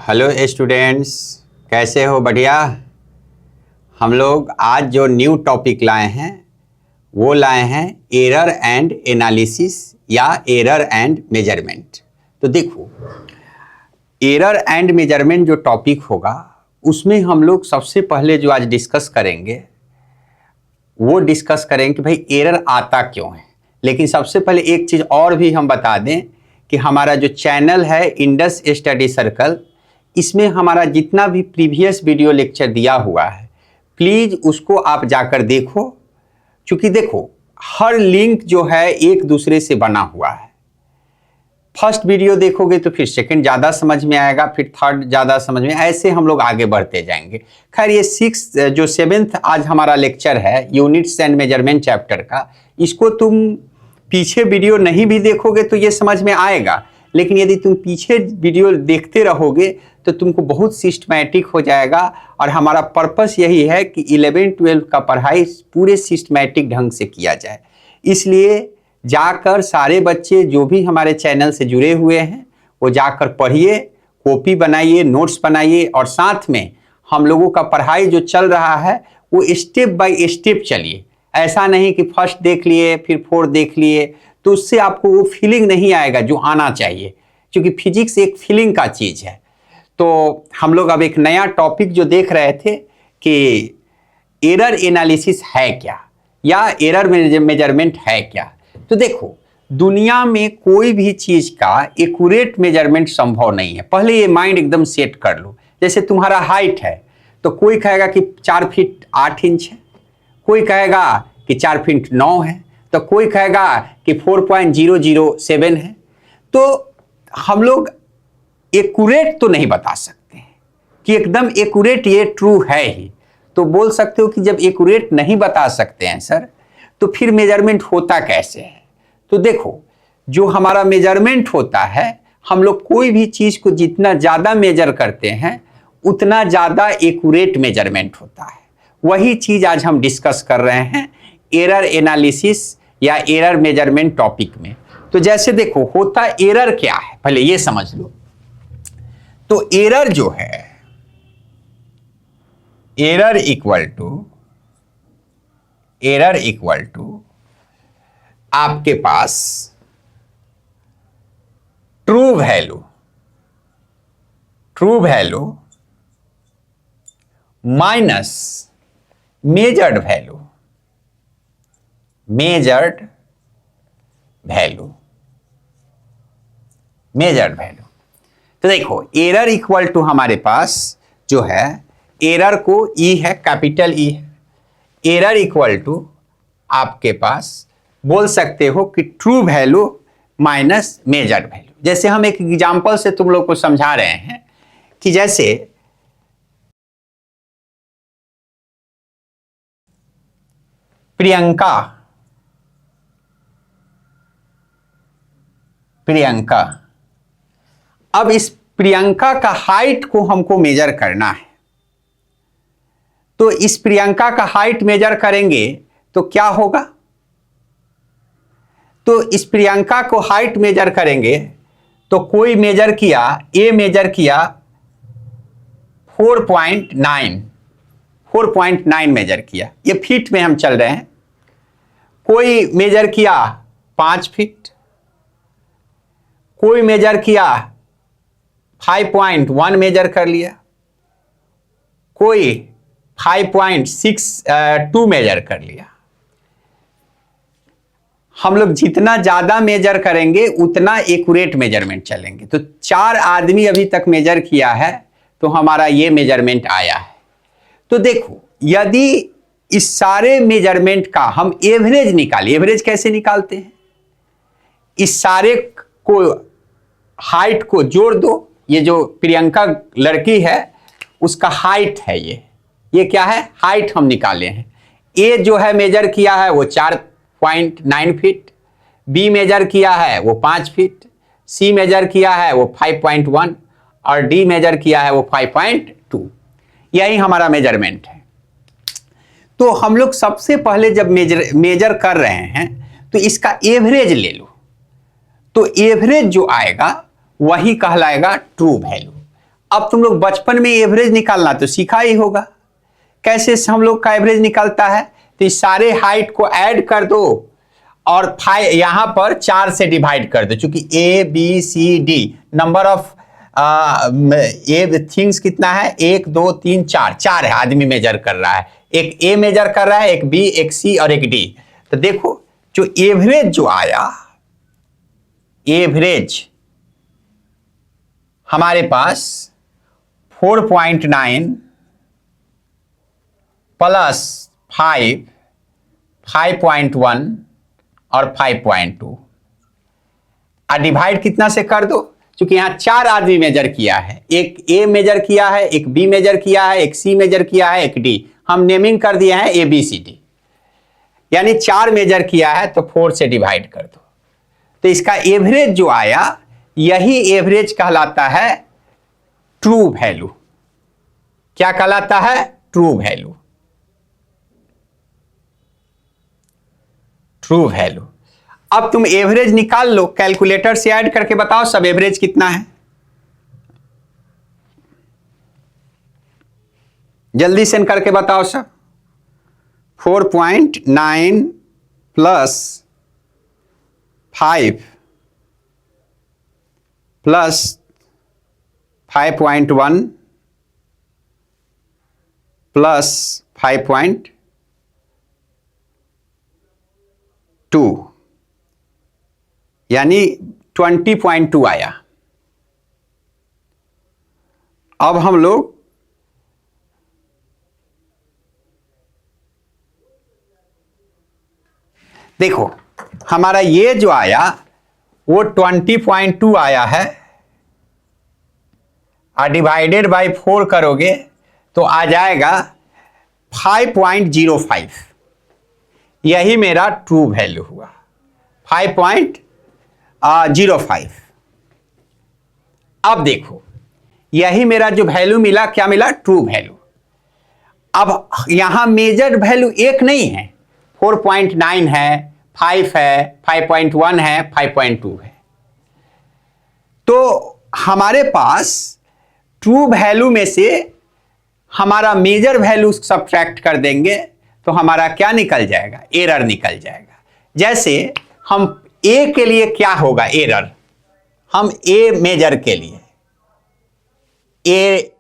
Hello students, कैसे हो? बढ़िया। हम लोग आज जो न्यू टॉपिक लाए हैं वो लाए हैं एरर एंड एनालिसिस या एरर एंड मेजरमेंट। तो देखो, एरर एंड मेजरमेंट जो टॉपिक होगा उसमें हम लोग सबसे पहले जो आज डिस्कस करेंगे वो डिस्कस करेंगे कि भाई एरर आता क्यों है। लेकिन सबसे पहले एक चीज़ और भी हम बता दें कि हमारा जो चैनल है इंडस स्टडी सर्कल, इसमें हमारा जितना भी प्रीवियस वीडियो लेक्चर दिया हुआ है प्लीज़ उसको आप जाकर देखो। क्योंकि देखो, हर लिंक जो है एक दूसरे से बना हुआ है। फर्स्ट वीडियो देखोगे तो फिर सेकंड ज़्यादा समझ में आएगा, फिर थर्ड ज़्यादा समझ में, ऐसे हम लोग आगे बढ़ते जाएंगे। खैर, ये सेवेंथ आज हमारा लेक्चर है यूनिट्स एंड मेजरमेंट चैप्टर का, इसको तुम पीछे वीडियो नहीं भी देखोगे तो ये समझ में आएगा। लेकिन यदि तुम पीछे वीडियो देखते रहोगे तो तुमको बहुत सिस्टमैटिक हो जाएगा। और हमारा पर्पस यही है कि 11-12 का पढ़ाई पूरे सिस्टमैटिक ढंग से किया जाए। इसलिए जाकर सारे बच्चे जो भी हमारे चैनल से जुड़े हुए हैं वो जाकर पढ़िए, कॉपी बनाइए, नोट्स बनाइए, और साथ में हम लोगों का पढ़ाई जो चल रहा है वो स्टेप बाय स्टेप चलिए। ऐसा नहीं कि फर्स्ट देख लिए फिर फोर्थ देख लिए, तो उससे आपको वो फीलिंग नहीं आएगा जो आना चाहिए। क्योंकि फिजिक्स एक फीलिंग का चीज़ है। तो हम लोग अब एक नया टॉपिक जो देख रहे थे कि एरर एनालिसिस है क्या या एरर मेजरमेंट है क्या। तो देखो, दुनिया में कोई भी चीज़ का एक्यूरेट मेजरमेंट संभव नहीं है। पहले ये माइंड एकदम सेट कर लो। जैसे तुम्हारा हाइट है तो कोई कहेगा कि 4 फीट 8 इंच है, कोई कहेगा कि 4 फीट 9 है, तो कोई कहेगा कि 4.007 है। तो हम लोग एक्यूरेट तो नहीं बता सकते हैं कि एकदम एक्यूरेट ये ट्रू है ही। तो बोल सकते हो कि जब एक्यूरेट नहीं बता सकते हैं सर, तो फिर मेजरमेंट होता कैसे है। तो देखो, जो हमारा मेजरमेंट होता है, हम लोग कोई भी चीज़ को जितना ज़्यादा मेजर करते हैं उतना ज़्यादा एक्यूरेट मेजरमेंट होता है। वही चीज़ आज हम डिस्कस कर रहे हैं एरर एनालिसिस या एरर मेजरमेंट टॉपिक में। तो जैसे देखो, होता एरर क्या है पहले ये समझ लो। तो एरर जो है, एरर इक्वल टू आपके पास true value minus measured value. तो देखो, एरर इक्वल टू हमारे पास जो है, एरर को ई है, कैपिटल ई है। एरर इक्वल टू आपके पास बोल सकते हो कि true value minus measured value. जैसे हम एक एग्जांपल से तुम लोग को समझा रहे हैं कि जैसे प्रियंका अब इस प्रियंका का हाइट को हमको मेजर करना है। तो इस प्रियंका का हाइट मेजर करेंगे तो क्या होगा। तो इस प्रियंका को हाइट मेजर करेंगे तो कोई मेजर किया, ए मेजर किया 4.9 मेजर किया, ये फीट में हम चल रहे हैं। कोई मेजर किया 5 फीट, कोई मेजर किया 5.1 मेजर कर लिया, कोई 5.62 मेजर कर लिया। हम लोग जितना ज्यादा मेजर करेंगे उतना एक्यूरेट मेजरमेंट चलेंगे। तो 4 आदमी अभी तक मेजर किया है तो हमारा ये मेजरमेंट आया है। तो देखो, यदि इस सारे मेजरमेंट का हम एवरेज निकालें, एवरेज कैसे निकालते हैं, इस सारे को हाइट को जोड़ दो। ये जो प्रियंका लड़की है उसका हाइट है, ये क्या है, हाइट हम निकाले हैं। ए जो है मेजर किया है वो 4.9 फीट, बी मेजर किया है वो 5 फीट, सी मेजर किया है वो 5.1 और डी मेजर किया है वो 5.2। यही हमारा मेजरमेंट है। तो हम लोग सबसे पहले जब मेजर कर रहे हैं तो इसका एवरेज ले लो। तो एवरेज जो आएगा वही कहलाएगा ट्रू वैल्यू। अब तुम लोग बचपन में एवरेज निकालना तो सीखा ही होगा, कैसे हम लोग का एवरेज निकलता है। तो इस सारे हाइट को ऐड कर दो और यहां पर 4 से डिवाइड कर दो, चूंकि A B C D number of ये थिंग्स कितना है, 1 2 3 4, 4 है, आदमी मेजर कर रहा है, एक ए मेजर कर रहा है, एक बी, एक सी और एक डी। तो देखो जो एवरेज जो आया, एवरेज हमारे पास 4.9 प्लस 5, 5.1 और 5.2 और डिवाइड कितना से कर दो, क्योंकि यहां 4 आदमी मेजर किया है, एक ए मेजर किया है, एक बी मेजर किया है, एक सी मेजर किया है, एक डी, हम नेमिंग कर दिया है ए बी सी डी, यानी 4 मेजर किया है तो 4 से डिवाइड कर दो। तो इसका एवरेज जो आया, यही एवरेज कहलाता है ट्रू वैल्यू। क्या कहलाता है? True value. True value. अब तुम एवरेज निकाल लो, कैलकुलेटर से ऐड करके बताओ सब एवरेज कितना है, जल्दी से करके बताओ सब। 4.9 प्लस 5 प्लस 5.1 प्लस 5.2 यानी 20.2 आया। अब हम लोग देखो, हमारा ये जो आया वो 20.2 आया है और डिवाइडेड बाय 4 करोगे तो आ जाएगा 5.05। यही मेरा ट्रू वैल्यू हुआ, 5.05। अब देखो, यही मेरा जो वैल्यू मिला, क्या मिला? True value. अब यहां मेजर्ड वैल्यू एक नहीं है, 4.9 है, 5 है, 5.1 है, 5.2 है। तो हमारे पास ट्रू वैल्यू में से हमारा मेजर वैल्यू सब्ट्रैक्ट कर देंगे तो हमारा क्या निकल जाएगा? एरर निकल जाएगा। जैसे हम ए के लिए क्या होगा एरर, हम ए मेजर के लिए, ए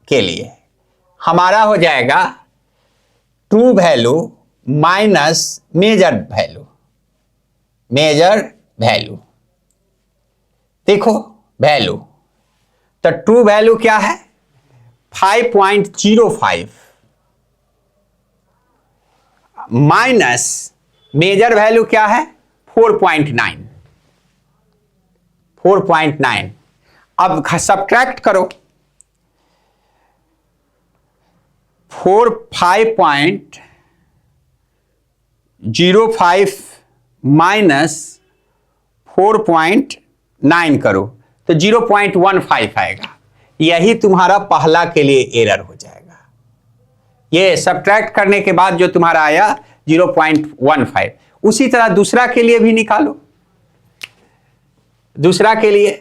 के लिए हमारा हो जाएगा true value minus measure value. Measure value देखो, वैल्यू तो ट्रू वैल्यू क्या है? 5.05 माइनस मेजर वैल्यू क्या है? 4.9। 4.9। अब सब्ट्रैक्ट करो, 5.05 माइनस 4.9 करो तो 0.15 आएगा। यही तुम्हारा पहला के लिए एरर हो जाएगा। ये सब्ट्रैक्ट करने के बाद जो तुम्हारा आया 0.15। उसी तरह दूसरा के लिए भी निकालो। दूसरा के लिए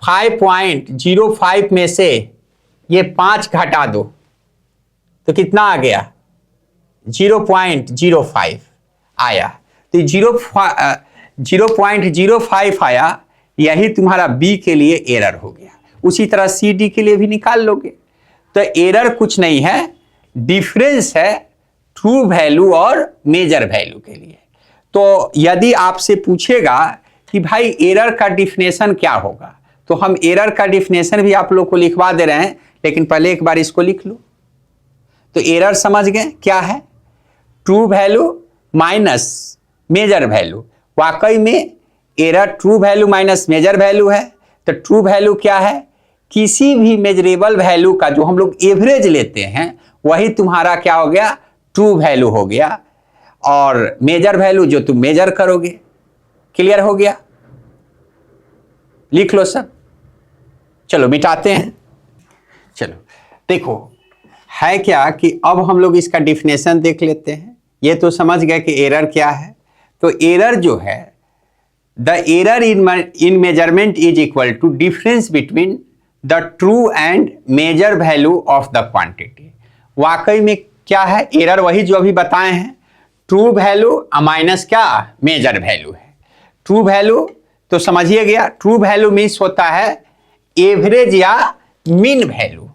5.05 में से ये 5 घटा दो तो कितना आ गया? 0.05 आया। तो 0.05 आया, यही तुम्हारा बी के लिए एरर हो गया। उसी तरह सी डी के लिए भी निकाल लोगे। तो एरर कुछ नहीं है, डिफरेंस है ट्रू वैल्यू और मेजर वैल्यू के लिए। तो यदि आपसे पूछेगा कि भाई एरर का डिफिनेशन क्या होगा, तो हम एरर का डिफिनेशन भी आप लोग को लिखवा दे रहे हैं, लेकिन पहले एक बार इसको लिख लो। तो एरर समझ गए क्या है? True value minus measure value. वाकई में error true value minus measure value है। तो ट्रू वैल्यू क्या है? किसी भी मेजरेबल वैल्यू का जो हम लोग एवरेज लेते हैं वही तुम्हारा क्या हो गया? ट्रू वैल्यू हो गया। और मेजर वैल्यू जो तुम मेजर करोगे। क्लियर हो गया? लिख लो सब। चलो मिटाते हैं। चलो देखो, है क्या कि अब हम लोग इसका डिफिनेशन देख लेते हैं। ये तो समझ गए कि एरर क्या है। तो एरर जो है, the error in measurement is equal to difference between the true and measure value of the quantity. वाकई में क्या है एरर, वही जो अभी बताए हैं, ट्रू वैल्यू माइनस क्या मेजर वैल्यू है। ट्रू वैल्यू तो समझिए गया, ट्रू वैल्यू मीन्स होता है एवरेज या मीन वैल्यू।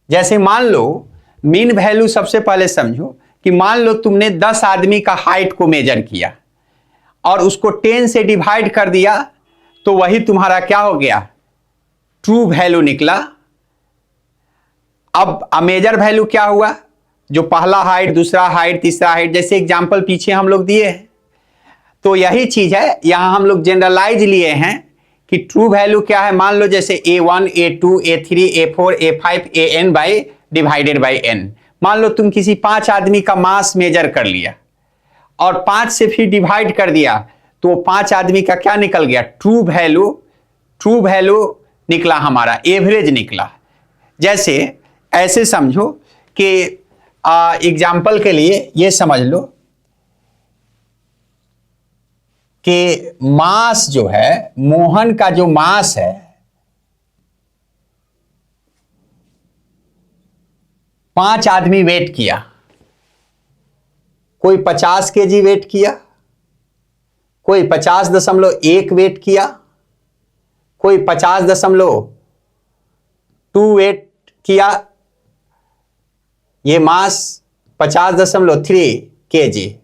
जैसे मान लो मीन वैल्यू सबसे पहले समझो कि मान लो तुमने 10 आदमी का हाइट को मेजर किया और उसको 10 से डिवाइड कर दिया, तो वही तुम्हारा क्या हो गया, ट्रू वैल्यू निकला। अब मेजर वैल्यू क्या हुआ, जो पहला हाइट, दूसरा हाइट, तीसरा हाइट, जैसे एग्जांपल पीछे हम लोग दिए हैं। तो यही चीज है, यहां हम लोग जनरलाइज लिए हैं कि ट्रू वैल्यू क्या है। मान लो जैसे A1, A2, A3, A4, A5, AN by divided by n। मान लो तुम किसी 5 आदमी का मास मेजर कर लिया और 5 से फिर डिवाइड कर दिया, तो 5 आदमी का क्या निकल गया, ट्रू वैल्यू निकला, हमारा एवरेज निकला। जैसे ऐसे समझो कि एग्जाम्पल के लिए ये समझ लो कि मास जो है, मोहन का जो मास है 5 आदमी वेट किया, कोई 50 केजी वेट किया, कोई 50.1 वेट किया, कोई 50.2 वेट किया। ये मास 50.3 केजी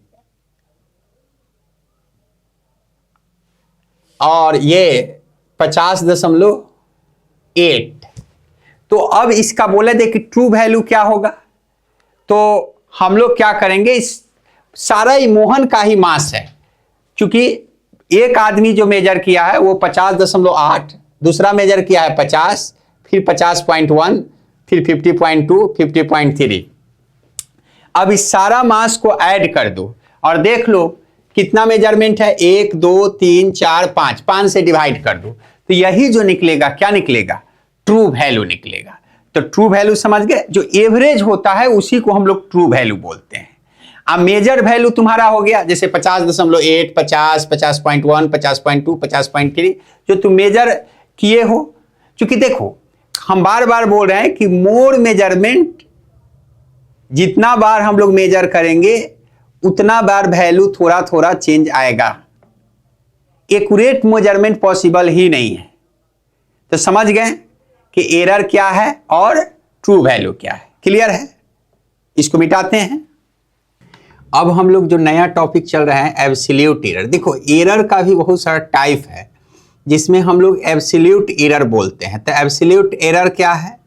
और ये 50.8। तो अब इसका बोले दे कि ट्रू वैल्यू क्या होगा, तो हम लोग क्या करेंगे, इस सारा ही मोहन का ही मास है, क्योंकि एक आदमी जो मेजर किया है वो 50.8, दूसरा मेजर किया है 50, फिर 50.1, फिर 50.2, 50.3। अब इस सारा मास को ऐड कर दो और देख लो कितना मेजरमेंट है, 1 2 3 4 5, 5 से डिवाइड कर दो, तो यही जो निकलेगा क्या निकलेगा, ट्रू वैल्यू निकलेगा। तो ट्रू वैल्यू समझ गए, जो एवरेज होता है उसी को हम लोग ट्रू वैल्यू बोलते हैं। अब मेजर वैल्यू तुम्हारा हो गया जैसे 50.8, 50, 50.1, 50.2, 50.3 जो तुम मेजर किए हो। क्योंकि देखो हम बार बार बोल रहे हैं कि मोर मेजरमेंट, जितना बार हम लोग मेजर करेंगे उतना बार वैल्यू थोड़ा थोड़ा चेंज आएगा, एक्यूरेट मेजरमेंट पॉसिबल ही नहीं है। तो समझ गए कि एरर क्या है और ट्रू वैल्यू क्या है। क्लियर है, इसको मिटाते हैं। अब हम लोग जो नया टॉपिक चल रहा है एब्सोल्यूट एरर। देखो एरर का भी बहुत सारा टाइप है जिसमें हम लोग एब्सोल्यूट एरर बोलते हैं। तो एब्सोल्यूट एरर क्या है,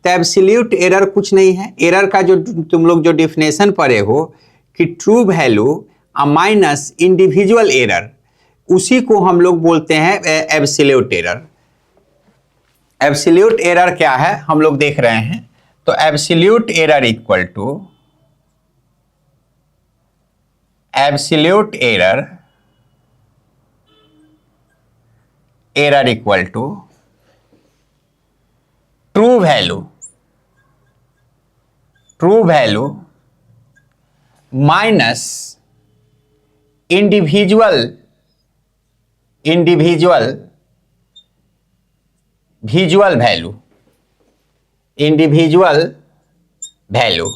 तो एब्सोल्यूट एरर कुछ नहीं है, एरर का जो तुम लोग जो डिफिनेशन पढ़े हो कि true value minus individual error, उसी को हम लोग बोलते हैं एब्सोल्यूट एरर। एब्सोल्यूट एरर क्या है हम लोग देख रहे हैं, तो absolute error equal to absolute error equal to true value minus individual value,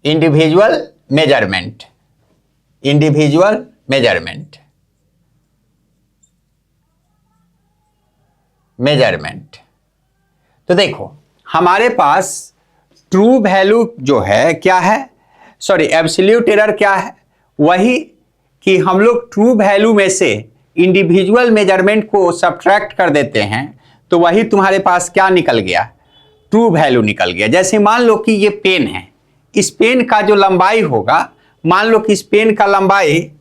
individual measurement. तो देखो हमारे पास ट्रू वैल्यू जो है क्या है, सॉरी एब्सोल्यूट एरर क्या है, वही कि हम लोग ट्रू वैल्यू में से इंडिविजुअल मेजरमेंट को सब्ट्रैक्ट कर देते हैं, तो वही तुम्हारे पास क्या निकल गया, ट्रू वैल्यू निकल गया। जैसे मान लो कि ये पेन है, इस पेन का जो लंबाई होगा, मान लो कि इस पेन का लंबाई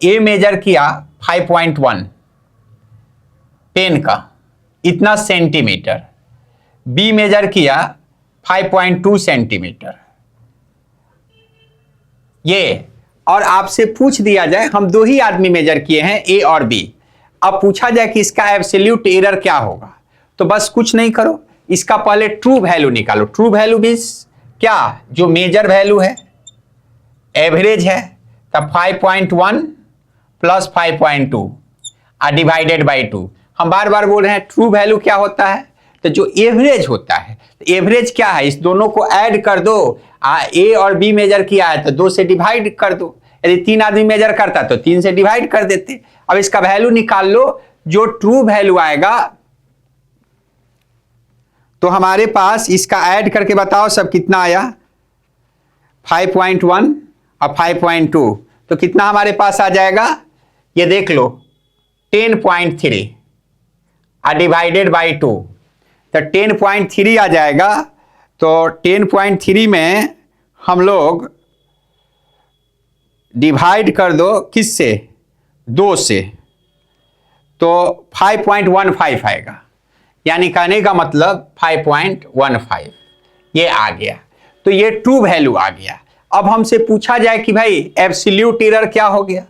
ए मेजर किया 5.1 पेन का इतना सेंटीमीटर, बी मेजर किया 5.2 सेंटीमीटर। ये और आपसे पूछ दिया जाए, हम 2 ही आदमी मेजर किए हैं ए और बी, अब पूछा जाए कि इसका एब्सोल्यूट एरर क्या होगा, तो बस कुछ नहीं करो, इसका पहले ट्रू वैल्यू निकालो। ट्रू वैल्यू मीन्स क्या, जो मेजर वैल्यू है, एवरेज है, तब 5.1 प्लस 5.2, डिवाइडेड बाई 2। हम बार बार बोल रहे हैं ट्रू वैल्यू क्या होता है, तो जो एवरेज होता है, तो एवरेज क्या है, इस दोनों को ऐड कर दो। ए और बी मेजर किया है तो 2 से डिवाइड कर दो। यदि 3 आदमी मेजर करता तो 3 से डिवाइड कर देते। अब इसका वैल्यू निकाल लो, जो ट्रू वैल्यू आएगा, तो हमारे पास इसका ऐड करके बताओ सब कितना आया, 5.1 और 5.2, तो कितना हमारे पास आ जाएगा, ये देख लो 10.3 डिवाइडेड बाई 2, तो 10.3 आ जाएगा। तो 10.3 में हम लोग डिवाइड कर दो किससे, 2 से, तो 5.15 आएगा, यानी कहने का मतलब 5.15 ये आ गया। तो ये ट्रू वैल्यू आ गया। अब हमसे पूछा जाए कि भाई एब्सोल्यूट एरर क्या हो गया,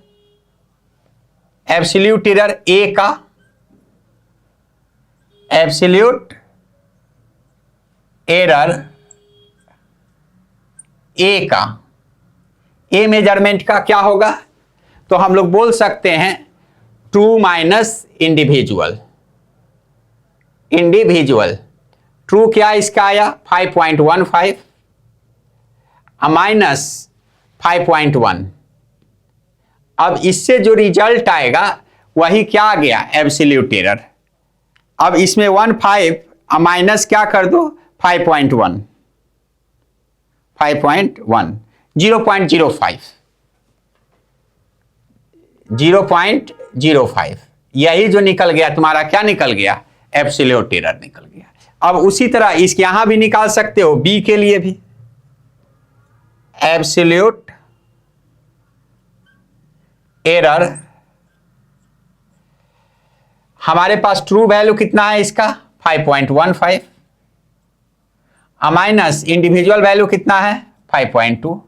एब्सोल्यूट एरर ए का, एब्सोल्यूट एरर ए का, ए मेजरमेंट का क्या होगा, तो हम लोग बोल सकते हैं true minus individual. Individual true क्या इसका आया 5.15 माइनस 5.1। अब इससे जो रिजल्ट आएगा वही क्या आ गया, एब्सोल्यूट एरर। अब इसमें 15 माइनस क्या कर दो 5.1, 0.05 यही जो निकल गया तुम्हारा, क्या निकल गया, एब्सोल्यूट एरर निकल गया। अब उसी तरह इसके यहां भी निकाल सकते हो, बी के लिए भी एब्सोल्यूट एरर, हमारे पास ट्रू वैल्यू कितना है इसका 5.15 माइनस इंडिविजुअल वैल्यू कितना है 5.2।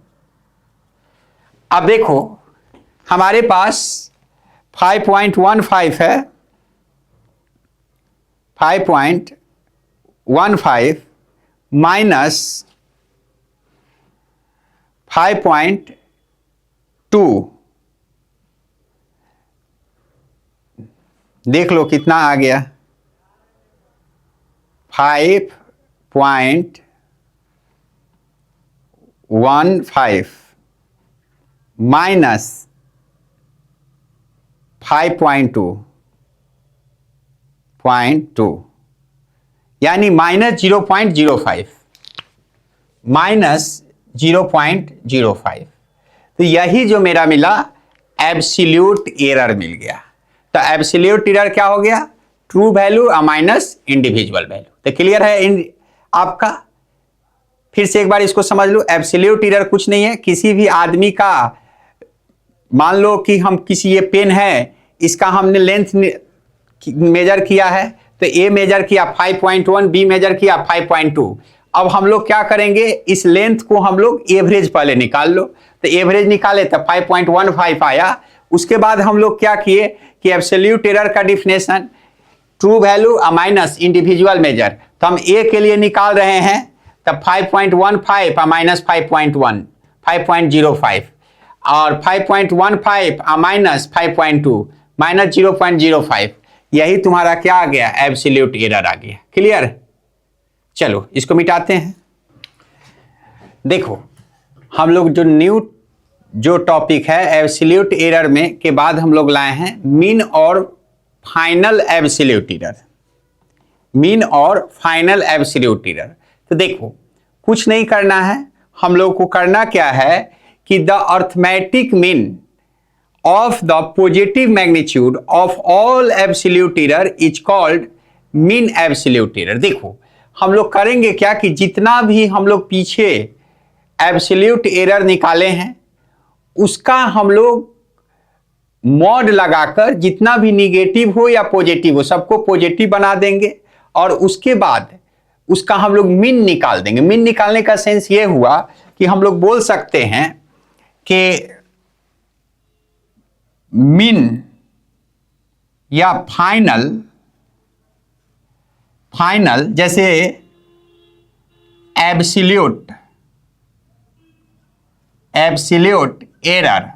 अब देखो हमारे पास 5.15 है, 5.15 माइनस 5.2, देख लो कितना आ गया 5.15 माइनस 5.2 यानी माइनस 0.05, माइनस 0.05। तो यही जो मेरा मिला एब्सोल्यूट एरर मिल गया। तो एब्सोल्यूट एरर क्या हो गया, true value minus individual value. तो क्लियर है आपका, फिर से एक बार इसको समझ लो। एब्सोल्यूट एरर कुछ नहीं है, किसी भी आदमी का, मान लो कि हम किसी, ये पेन है, इसका हमने लेंथ मेजर किया है, तो ए मेजर किया 5.1, बी मेजर किया 5.2। अब हम लोग क्या करेंगे, इस लेंथ को हम लोग एवरेज पहले निकाल लो। तो एवरेज निकाले तो 5.15 आया। उसके बाद हम लोग क्या किए कि एब्सोल्यूट एरर का definition true value minus individual measure, तो हम ए के लिए निकाल रहे हैं, तब 5.15 माइनस 5.1 5.05 और 5.15 माइनस 5.2 माइनस 0.05, यही तुम्हारा क्या आ गया, एब्सोल्यूट एरर आ गया। क्लियर, चलो इसको मिटाते हैं। देखो हम लोग जो टॉपिक है एब्सोल्यूट एरर में के बाद हम लोग लाए हैं मीन और फाइनल एब्सोल्यूट एरर, मीन और फाइनल एब्सोल्यूट एरर। तो देखो कुछ नहीं करना है, हम लोग को करना क्या है कि the arithmetic mean of the positive magnitude of all absolute error is called mean absolute error। देखो हम लोग करेंगे क्या कि जितना भी हम लोग पीछे एब्सोल्यूट एरर निकाले हैं उसका हम लोग मॉड लगाकर जितना भी निगेटिव हो या पॉजिटिव हो सबको पॉजिटिव बना देंगे, और उसके बाद उसका हम लोग मीन निकाल देंगे। मीन निकालने का सेंस ये हुआ कि हम लोग बोल सकते हैं कि मीन या फाइनल जैसे एब्सोल्यूट एरर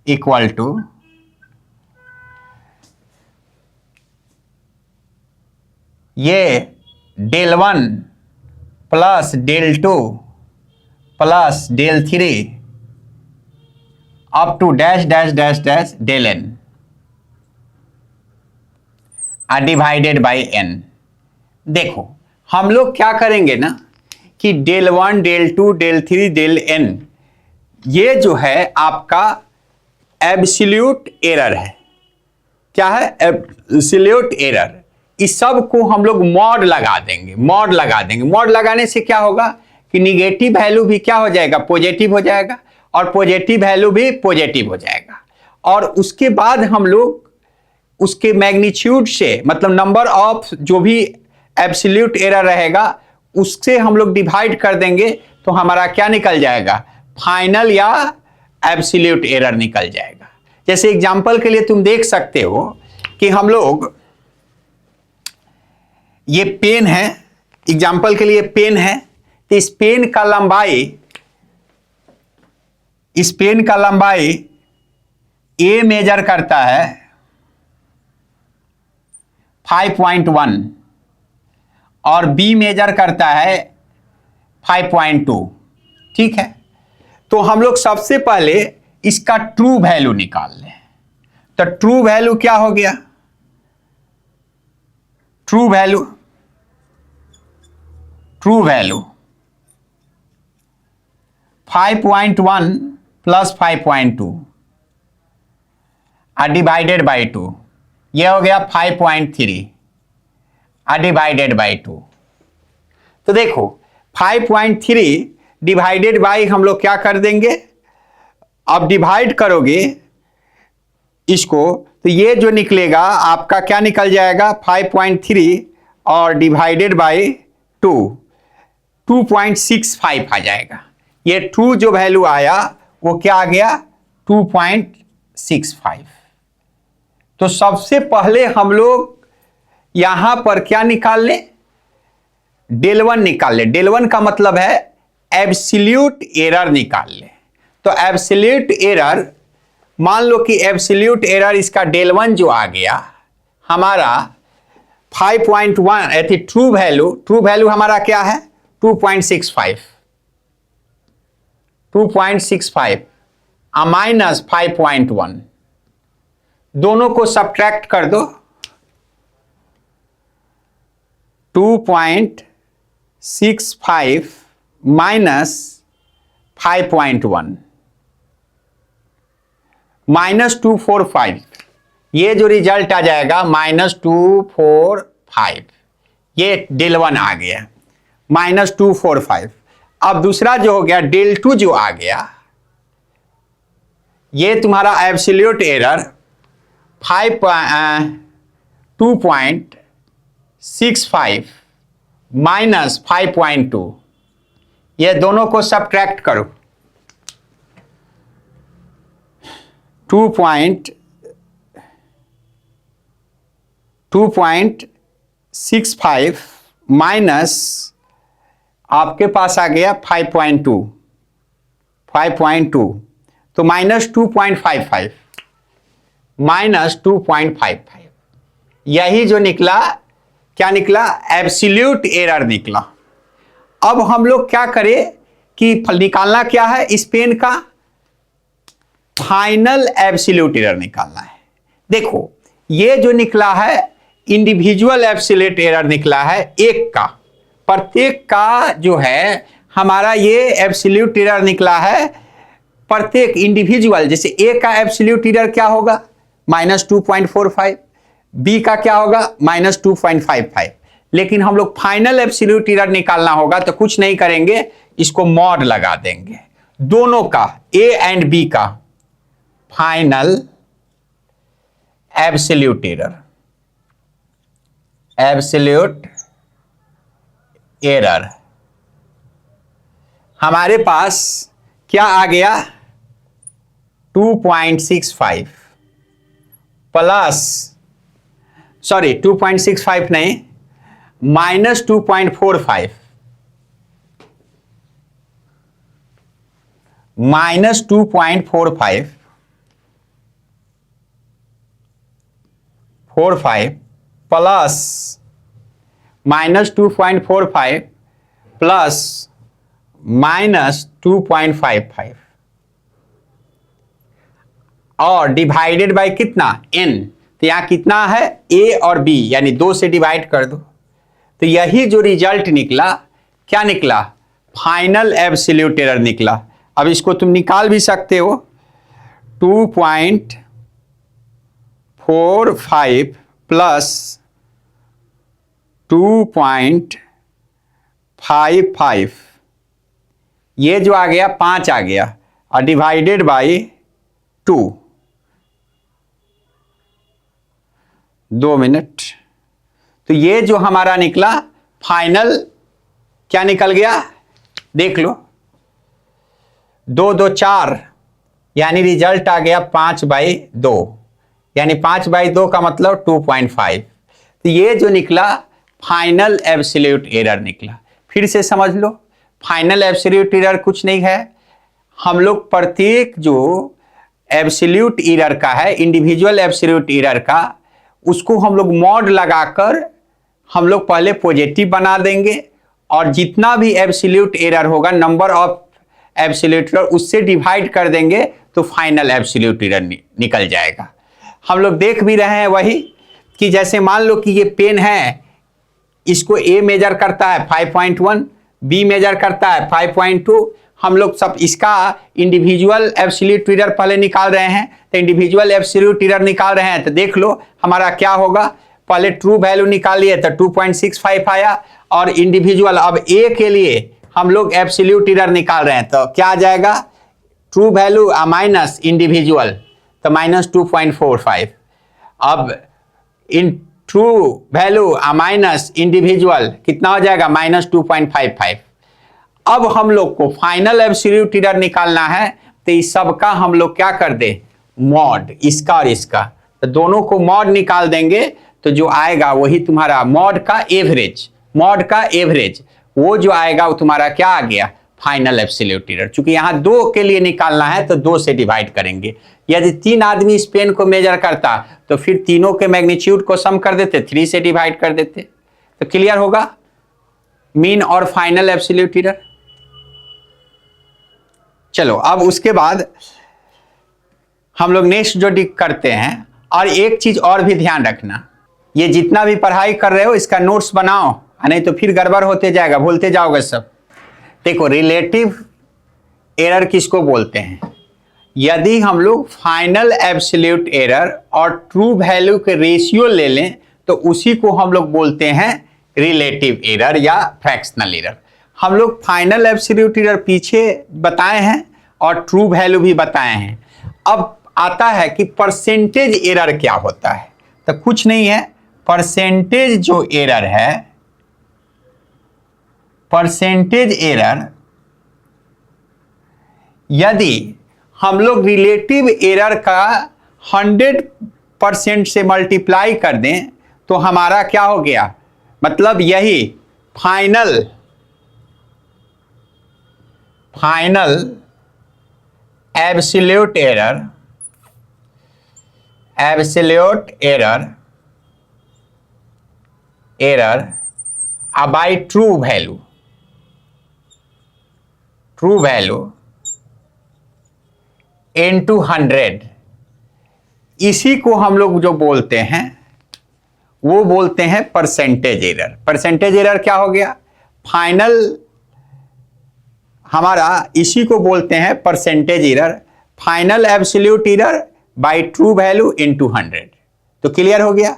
इक्वल टू ये del 1 plus del 2 plus del 3 up to dash dash dash dash del n divided by n। देखो हम लोग क्या करेंगे ना कि del 1 del 2 del 3 del n ये जो है आपका एब्सोल्यूट एरर है। क्या है? Absolute error. इस सब को हम लोग मॉड लगा देंगे, मॉड लगा देंगे। मॉड लगाने से क्या होगा कि निगेटिव वैल्यू भी क्या हो जाएगा, पॉजिटिव हो जाएगा, और पॉजिटिव वैल्यू भी पॉजिटिव हो जाएगा। और उसके बाद हम लोग उसके मैग्नीट्यूड से, मतलब नंबर ऑफ जो भी एब्सोल्यूट एरर रहेगा उससे हम लोग डिवाइड कर देंगे, तो हमारा क्या निकल जाएगा, फाइनल या एब्सोल्यूट एरर निकल जाएगा। जैसे एग्जांपल के लिए तुम देख सकते हो कि हम लोग, ये पेन है, एग्जांपल के लिए पेन है, तो इस पेन का लंबाई ए मेजर करता है 5.1 और बी मेजर करता है 5.2। ठीक है, तो हम लोग सबसे पहले इसका ट्रू वैल्यू निकाल लें। तो ट्रू वैल्यू क्या हो गया, true value 5.1 plus 5.2 divided by 2, यह हो गया 5.3 डिवाइडेड बाई 2। तो देखो 5.3 डिवाइडेड बाई हम लोग क्या कर देंगे, अब डिवाइड करोगे इसको तो ये जो निकलेगा आपका क्या निकल जाएगा 5.3 और डिवाइडेड बाई 2 2.65 आ जाएगा। ये ट्रू जो वैल्यू आया वो क्या आ गया 2.65। तो सबसे पहले हम लोग यहां पर क्या निकाल लें, del 1 निकाल ले। del 1 का मतलब है एब्सोल्यूट एरर निकाल ले। तो एब्सोल्यूट एरर, मान लो कि एब्सोल्यूट एरर इसका del 1 जो आ गया हमारा 5.1, ऐसी ट्रू वैल्यू हमारा क्या है 2.65 माइनस 5.1, दोनों को सब्ट्रैक्ट कर दो। 2.65 माइनस 5.1 माइनस 245, ये जो रिजल्ट आ जाएगा -245, ये del 1 आ गया -245। अब दूसरा जो हो गया del 2 जो आ गया, ये तुम्हारा एब्सोल्यूट एरर 2.65 माइनस 5.2, ये दोनों को सब्ट्रैक्ट करो। 2.65 माइनस आपके पास आ गया 5.2, तो -2.55 -2.55, यही जो निकला क्या निकला, एब्सोल्यूट एरर निकला। अब हम लोग क्या करें कि निकालना क्या है, इस पेन का फाइनल एब्सोल्यूट एरर निकालना है। देखो ये जो निकला है इंडिविजुअल एब्सोल्यूट एरर निकला है एक का, प्रत्येक का जो है हमारा ये एब्सोल्यूट एरर निकला है प्रत्येक इंडिविजुअल। जैसे ए का एब्सोल्यूट एरर क्या होगा -2.45, बी का क्या होगा -2.55, लेकिन हम लोग फाइनल एब्सोल्यूट एरर निकालना होगा तो कुछ नहीं करेंगे, इसको मॉड लगा देंगे दोनों का, ए एंड बी का फाइनल एब्सोल्यूट एरर हमारे पास क्या आ गया 2.65 प्लस, सॉरी 2.65 नहीं, -2.45 -2.45 प्लस -2.45 प्लस -2.55 और डिवाइडेड बाय कितना n। तो यहां कितना है a और b यानी 2 से डिवाइड कर दो। तो यही जो रिजल्ट निकला क्या निकला, फाइनल एब्सोल्यूट एरर निकला। अब इसको तुम निकाल भी सकते हो 2.45 प्लस 2.55 ये जो आ गया 5 आ गया और डिवाइडेड बाय 2। 2 मिनट। तो ये जो हमारा निकला फाइनल क्या निकल गया देख लो, 2 2 4 यानी रिजल्ट आ गया 5/2 यानी 5/2 का मतलब 2.5। तो ये जो निकला फाइनल एब्सोल्यूट एरर निकला। फिर से समझ लो, फाइनल एब्सोल्यूट एरर कुछ नहीं है, हम लोग प्रत्येक जो एब्सोल्यूट एरर का है, इंडिविजुअल एब्सोल्यूट एरर का, उसको हम लोग मॉड लगाकर हम लोग पहले पॉजिटिव बना देंगे और जितना भी एब्सोल्यूट एरर होगा नंबर ऑफ एब्सोल्यूट एरर उससे डिवाइड कर देंगे तो फाइनल एब्सोल्यूट एरर निकल जाएगा। हम लोग देख भी रहे हैं वही कि जैसे मान लो कि ये पेन है, इसको ए मेजर करता है 5.1, बी मेजर करता है 5.2। हम लोग सब इसका इंडिविजुअल एब्सोल्यूट एरर पहले निकाल रहे हैं, तो इंडिविजुअल एब्सोल्यूट एरर निकाल रहे हैं। तो देख लो हमारा क्या होगा, पहले ट्रू वैल्यू निकालिए तो 2.65 आया और इंडिविजुअल अब ए के लिए हम लोग एब्सोल्यूट एरर निकाल रहे हैं तो क्या आ जाएगा, ट्रू वैल्यू माइनस इंडिविजुअल तो -2.45। अब in true value minus individual कितना हो जाएगा -2.55। अब हम लोग को फाइनल एब्सोल्यूट एरर निकालना है तो इस सब का हम लोग क्या कर दे मॉड, इसका और इसका, तो दोनों को मॉड निकाल देंगे तो जो आएगा वही तुम्हारा मॉड का एवरेज। मॉड का एवरेज वो जो आएगा वो तुम्हारा क्या आ गया फाइनल एब्सोल्यूट एरर। चूंकि यहां 2 के लिए निकालना है तो 2 से डिवाइड करेंगे। यदि 3 आदमी इस पेन को मेजर करता तो फिर तीनों के मैग्नीट्यूड को सम कर देते, 3 से डिवाइड कर देते। तो क्लियर होगा मीन और फाइनल एब्सोल्यूट एरर। चलो अब उसके बाद हम लोग नेक्स्ट जो करते हैं, और एक चीज और भी ध्यान रखना, ये जितना भी पढ़ाई कर रहे हो इसका नोट्स बनाओ, नहीं तो फिर गड़बड़ होते जाएगा, भूलते जाओगे सब। देखो रिलेटिव एरर किसको बोलते हैं, यदि हम लोग फाइनल एब्सोल्यूट एरर और ट्रू वैल्यू के रेशियो ले लें तो उसी को हम लोग बोलते हैं रिलेटिव एरर या फ्रैक्शनल एरर। हम लोग फाइनल एब्सोल्यूट एरर पीछे बताए हैं और ट्रू वैल्यू भी बताए हैं। अब आता है कि परसेंटेज एरर क्या होता है, तो कुछ नहीं है, परसेंटेज जो एरर है, परसेंटेज एरर यदि हम लोग रिलेटिव एरर का 100% से मल्टीप्लाई कर दें तो हमारा क्या हो गया, मतलब यही final absolute error by true value into 100, इसी को हम लोग जो बोलते हैं वो बोलते हैं परसेंटेज एरर। परसेंटेज एरर क्या हो गया, फाइनल हमारा इसी को बोलते हैं percentage error, final absolute error by true value into 100। तो क्लियर हो गया।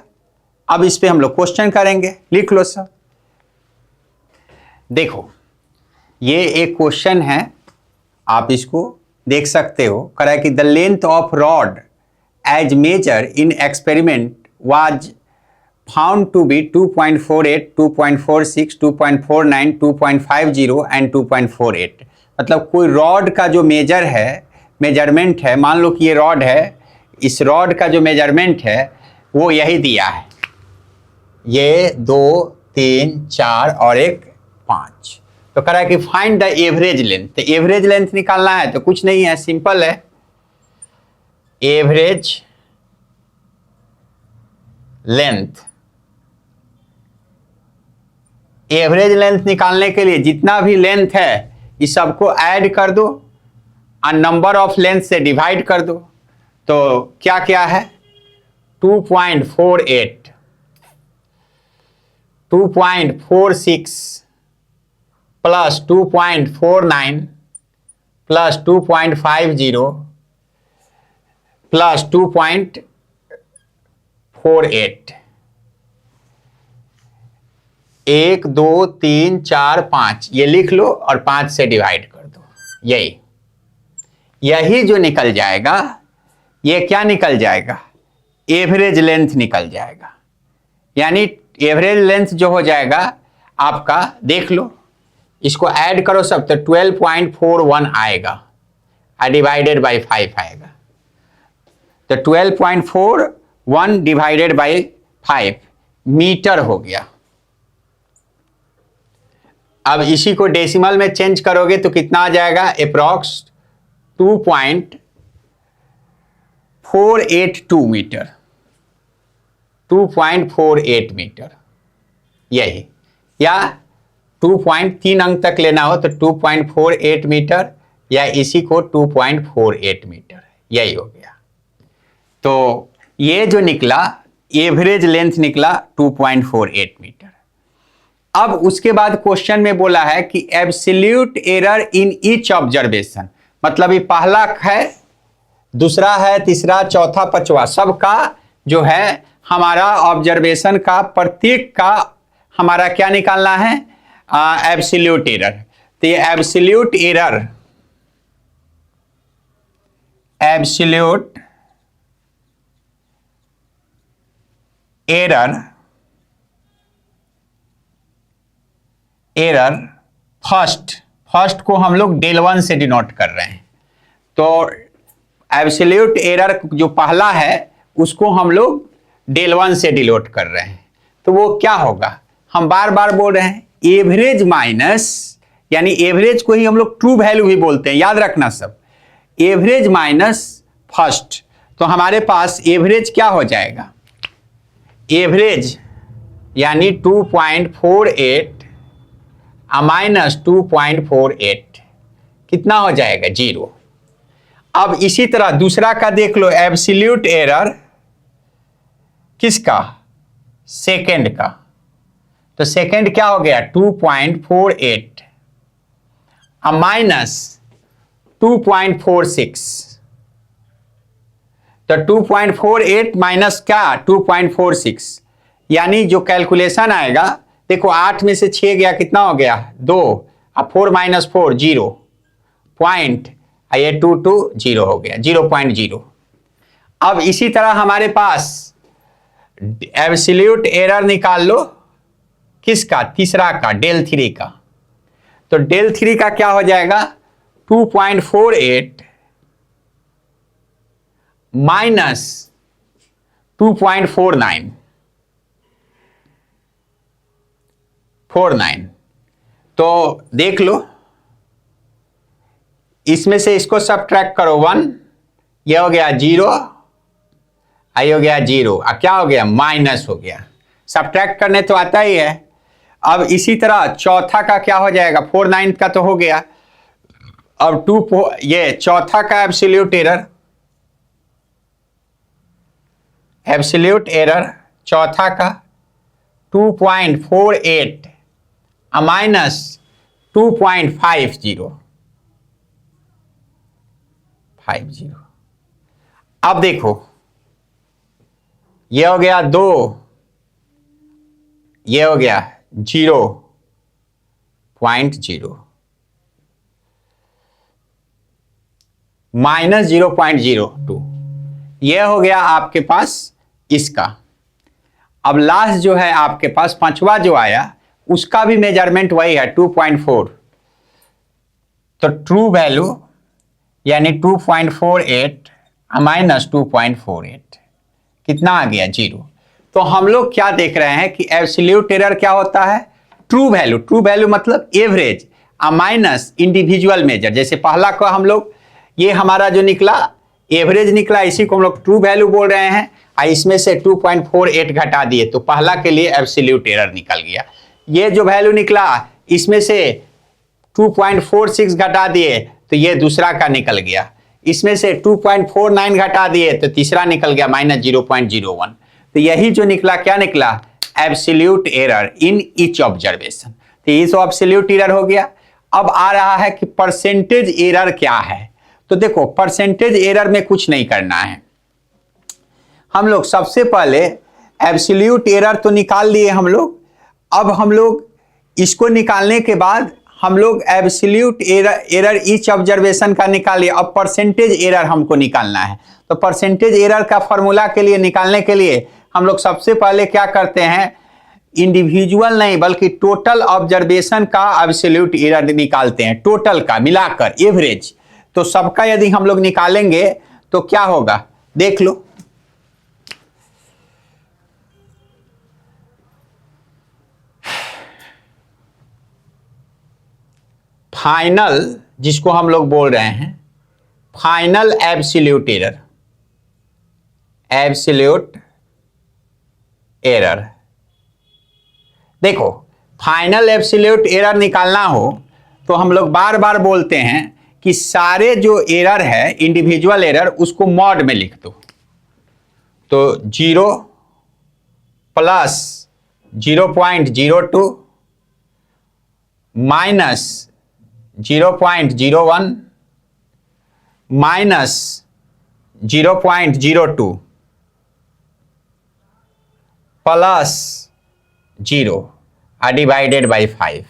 अब इस पे हम लोग क्वेश्चन करेंगे, लिख लो सब। देखो ये एक क्वेश्चन है, आप इसको देख सकते हो, करा कि the length of rod as measure in experiment was found to be 2.48, 2.46, 2.49, 2.50 and 2.48। मतलब कोई रॉड का जो मेजरमेंट है, मान लो कि ये रॉड है, इस रॉड का जो मेजरमेंट है वो यही दिया है, ये 2 3 4 और एक 5। तो कह रहा है कि फाइंड द एवरेज लेंथ। तो एवरेज लेंथ निकालना है तो कुछ नहीं है, सिंपल है, एवरेज लेंथ एवरेज लेंथ निकालने के लिए जितना भी लेंथ है इस सबको ऐड कर दो और नंबर ऑफ लेंथ से डिवाइड कर दो। तो क्या क्या है 2.48, 2.46 प्लस 2.49 प्लस 2.50 प्लस 2.48। 1 2 3 4 5 ये लिख लो और 5 से डिवाइड कर दो। यही जो निकल जाएगा ये क्या निकल जाएगा, एवरेज लेंथ निकल जाएगा। यानी एवरेज लेंथ जो हो जाएगा आपका, देख लो इसको ऐड करो सब तो 12.41 आएगा और डिवाइडेड बाई 5 आएगा। तो 12.41 डिवाइडेड बाई 5 मीटर हो गया। अब इसी को डेसिमल में चेंज करोगे तो कितना आ जाएगा, अप्रॉक्स 2.482 मीटर, 2.48 मीटर यही, या 2.3 अंक तक लेना हो तो 2.48 मीटर या इसी को 2.48 मीटर यही हो गया। तो ये जो निकला एवरेज लेंथ निकला 2.48 मीटर। अब उसके बाद क्वेश्चन में बोला है कि absolute error in each observation, मतलब ये पहला है, दूसरा है, तीसरा, चौथा, पांचवा, सबका जो है हमारा ऑब्जर्वेशन का प्रत्येक का हमारा क्या निकालना है, एब्सोल्यूट एरर। तो ये absolute error, absolute error, error first को हम लोग del 1 से डिनोट कर रहे हैं। तो एब्सोल्यूट एरर जो पहला है उसको हम लोग del 1 से डिनोट कर रहे हैं। तो वो क्या होगा, हम बार बार बोल रहे हैं एवरेज माइनस, यानी एवरेज को ही हम लोग ट्रू वैल्यू भी बोलते हैं, याद रखना सब, एवरेज माइनस फर्स्ट। तो हमारे पास एवरेज क्या हो जाएगा, एवरेज यानी 2.48 माइनस 2.48 कितना हो जाएगा, 0। अब इसी तरह दूसरा का देख लो, एब्सोल्यूट एरर किसका, सेकंड का। तो सेकंड क्या हो गया 2.48 माइनस 2.46। तो 2.48 माइनस क्या 2.46, यानी जो कैलकुलेशन आएगा, देखो 8 में से 6 गया, कितना हो गया 2, अब 4 माइनस 4 0 पॉइंट, ये 2 2 0 हो गया 0.0। अब इसी तरह हमारे पास एब्सोल्यूट एरर निकाल लो किसका, तीसरा का, del 3 का। तो del 3 का क्या हो जाएगा 2.48 माइनस 2.49, तो देख लो इसमें से इसको सब्ट्रैक्ट करो 1, ये हो गया 0, आई हो गया 0, अब क्या हो गया माइनस हो गया, सब्ट्रैक्ट करने तो आता ही है। अब इसी तरह चौथा का क्या हो जाएगा, 49 का तो हो गया, अब 2 ये चौथा का एब्सोल्यूट एरर, एब्सोल्यूट एरर चौथा का 2.48 माइनस 2.50। अब देखो ये हो गया 2, ये हो गया 0.0 माइनस 0.02, ये हो गया आपके पास इसका। अब लास्ट जो है आपके पास पांचवा जो आया उसका भी मेजरमेंट वही है 2.4। तो ट्रू वैल्यू यानी 2.48 माइनस 2.48 कितना आ गया 0। तो हम लोग क्या देख रहे हैं कि एब्सोल्यूट एरर क्या होता है, ट्रू वैल्यू, ट्रू वैल्यू मतलब एवरेज माइनस इंडिविजुअल मेजर। जैसे पहला को हम लोग, ये हमारा जो निकला एवरेज निकला, इसी को हम लोग ट्रू वैल्यू बोल रहे हैं, और इसमें से 2.48 घटा दिए तो पहला के लिए एब्सोल्यूट एरर निकल गया। ये जो वैल्यू निकला इसमें से 2.46 घटा दिए तो ये दूसरा का निकल गया, इसमें से 2.49 घटा दिए तो तीसरा निकल गया -0.01। तो यही जो निकला क्या निकला, absolute error in each observation. तो ये तो एब्सोल्यूट एरर हो गया। अब आ रहा है कि परसेंटेज एरर क्या है। तो देखो परसेंटेज एरर में कुछ नहीं करना है, हम लोग सबसे पहले एब्सोल्यूट एरर तो निकाल लिए हम लोग। अब हम लोग इसको निकालने के बाद हम लोग एब्सोल्यूट एरर ईच ऑब्जर्वेशन का निकालिए। अब परसेंटेज एरर हमको निकालना है। तो परसेंटेज एरर का फॉर्मूला के लिए निकालने के लिए हम लोग सबसे पहले क्या करते हैं, इंडिविजुअल नहीं बल्कि टोटल ऑब्जर्वेशन का एब्सोल्यूट एरर निकालते हैं, टोटल का मिलाकर एवरेज। तो सबका यदि हम लोग निकालेंगे तो क्या होगा देख लो। फाइनल जिसको हम लोग बोल रहे हैं final absolute error, absolute error. देखो फाइनल एब्सोल्यूट एरर निकालना हो तो हम लोग बार बार बोलते हैं कि सारे जो एरर है इंडिविजुअल एरर उसको मॉड में लिख दो। तो 0 plus 0.02 minus 0.01 minus 0.02 plus 0 divided by 5।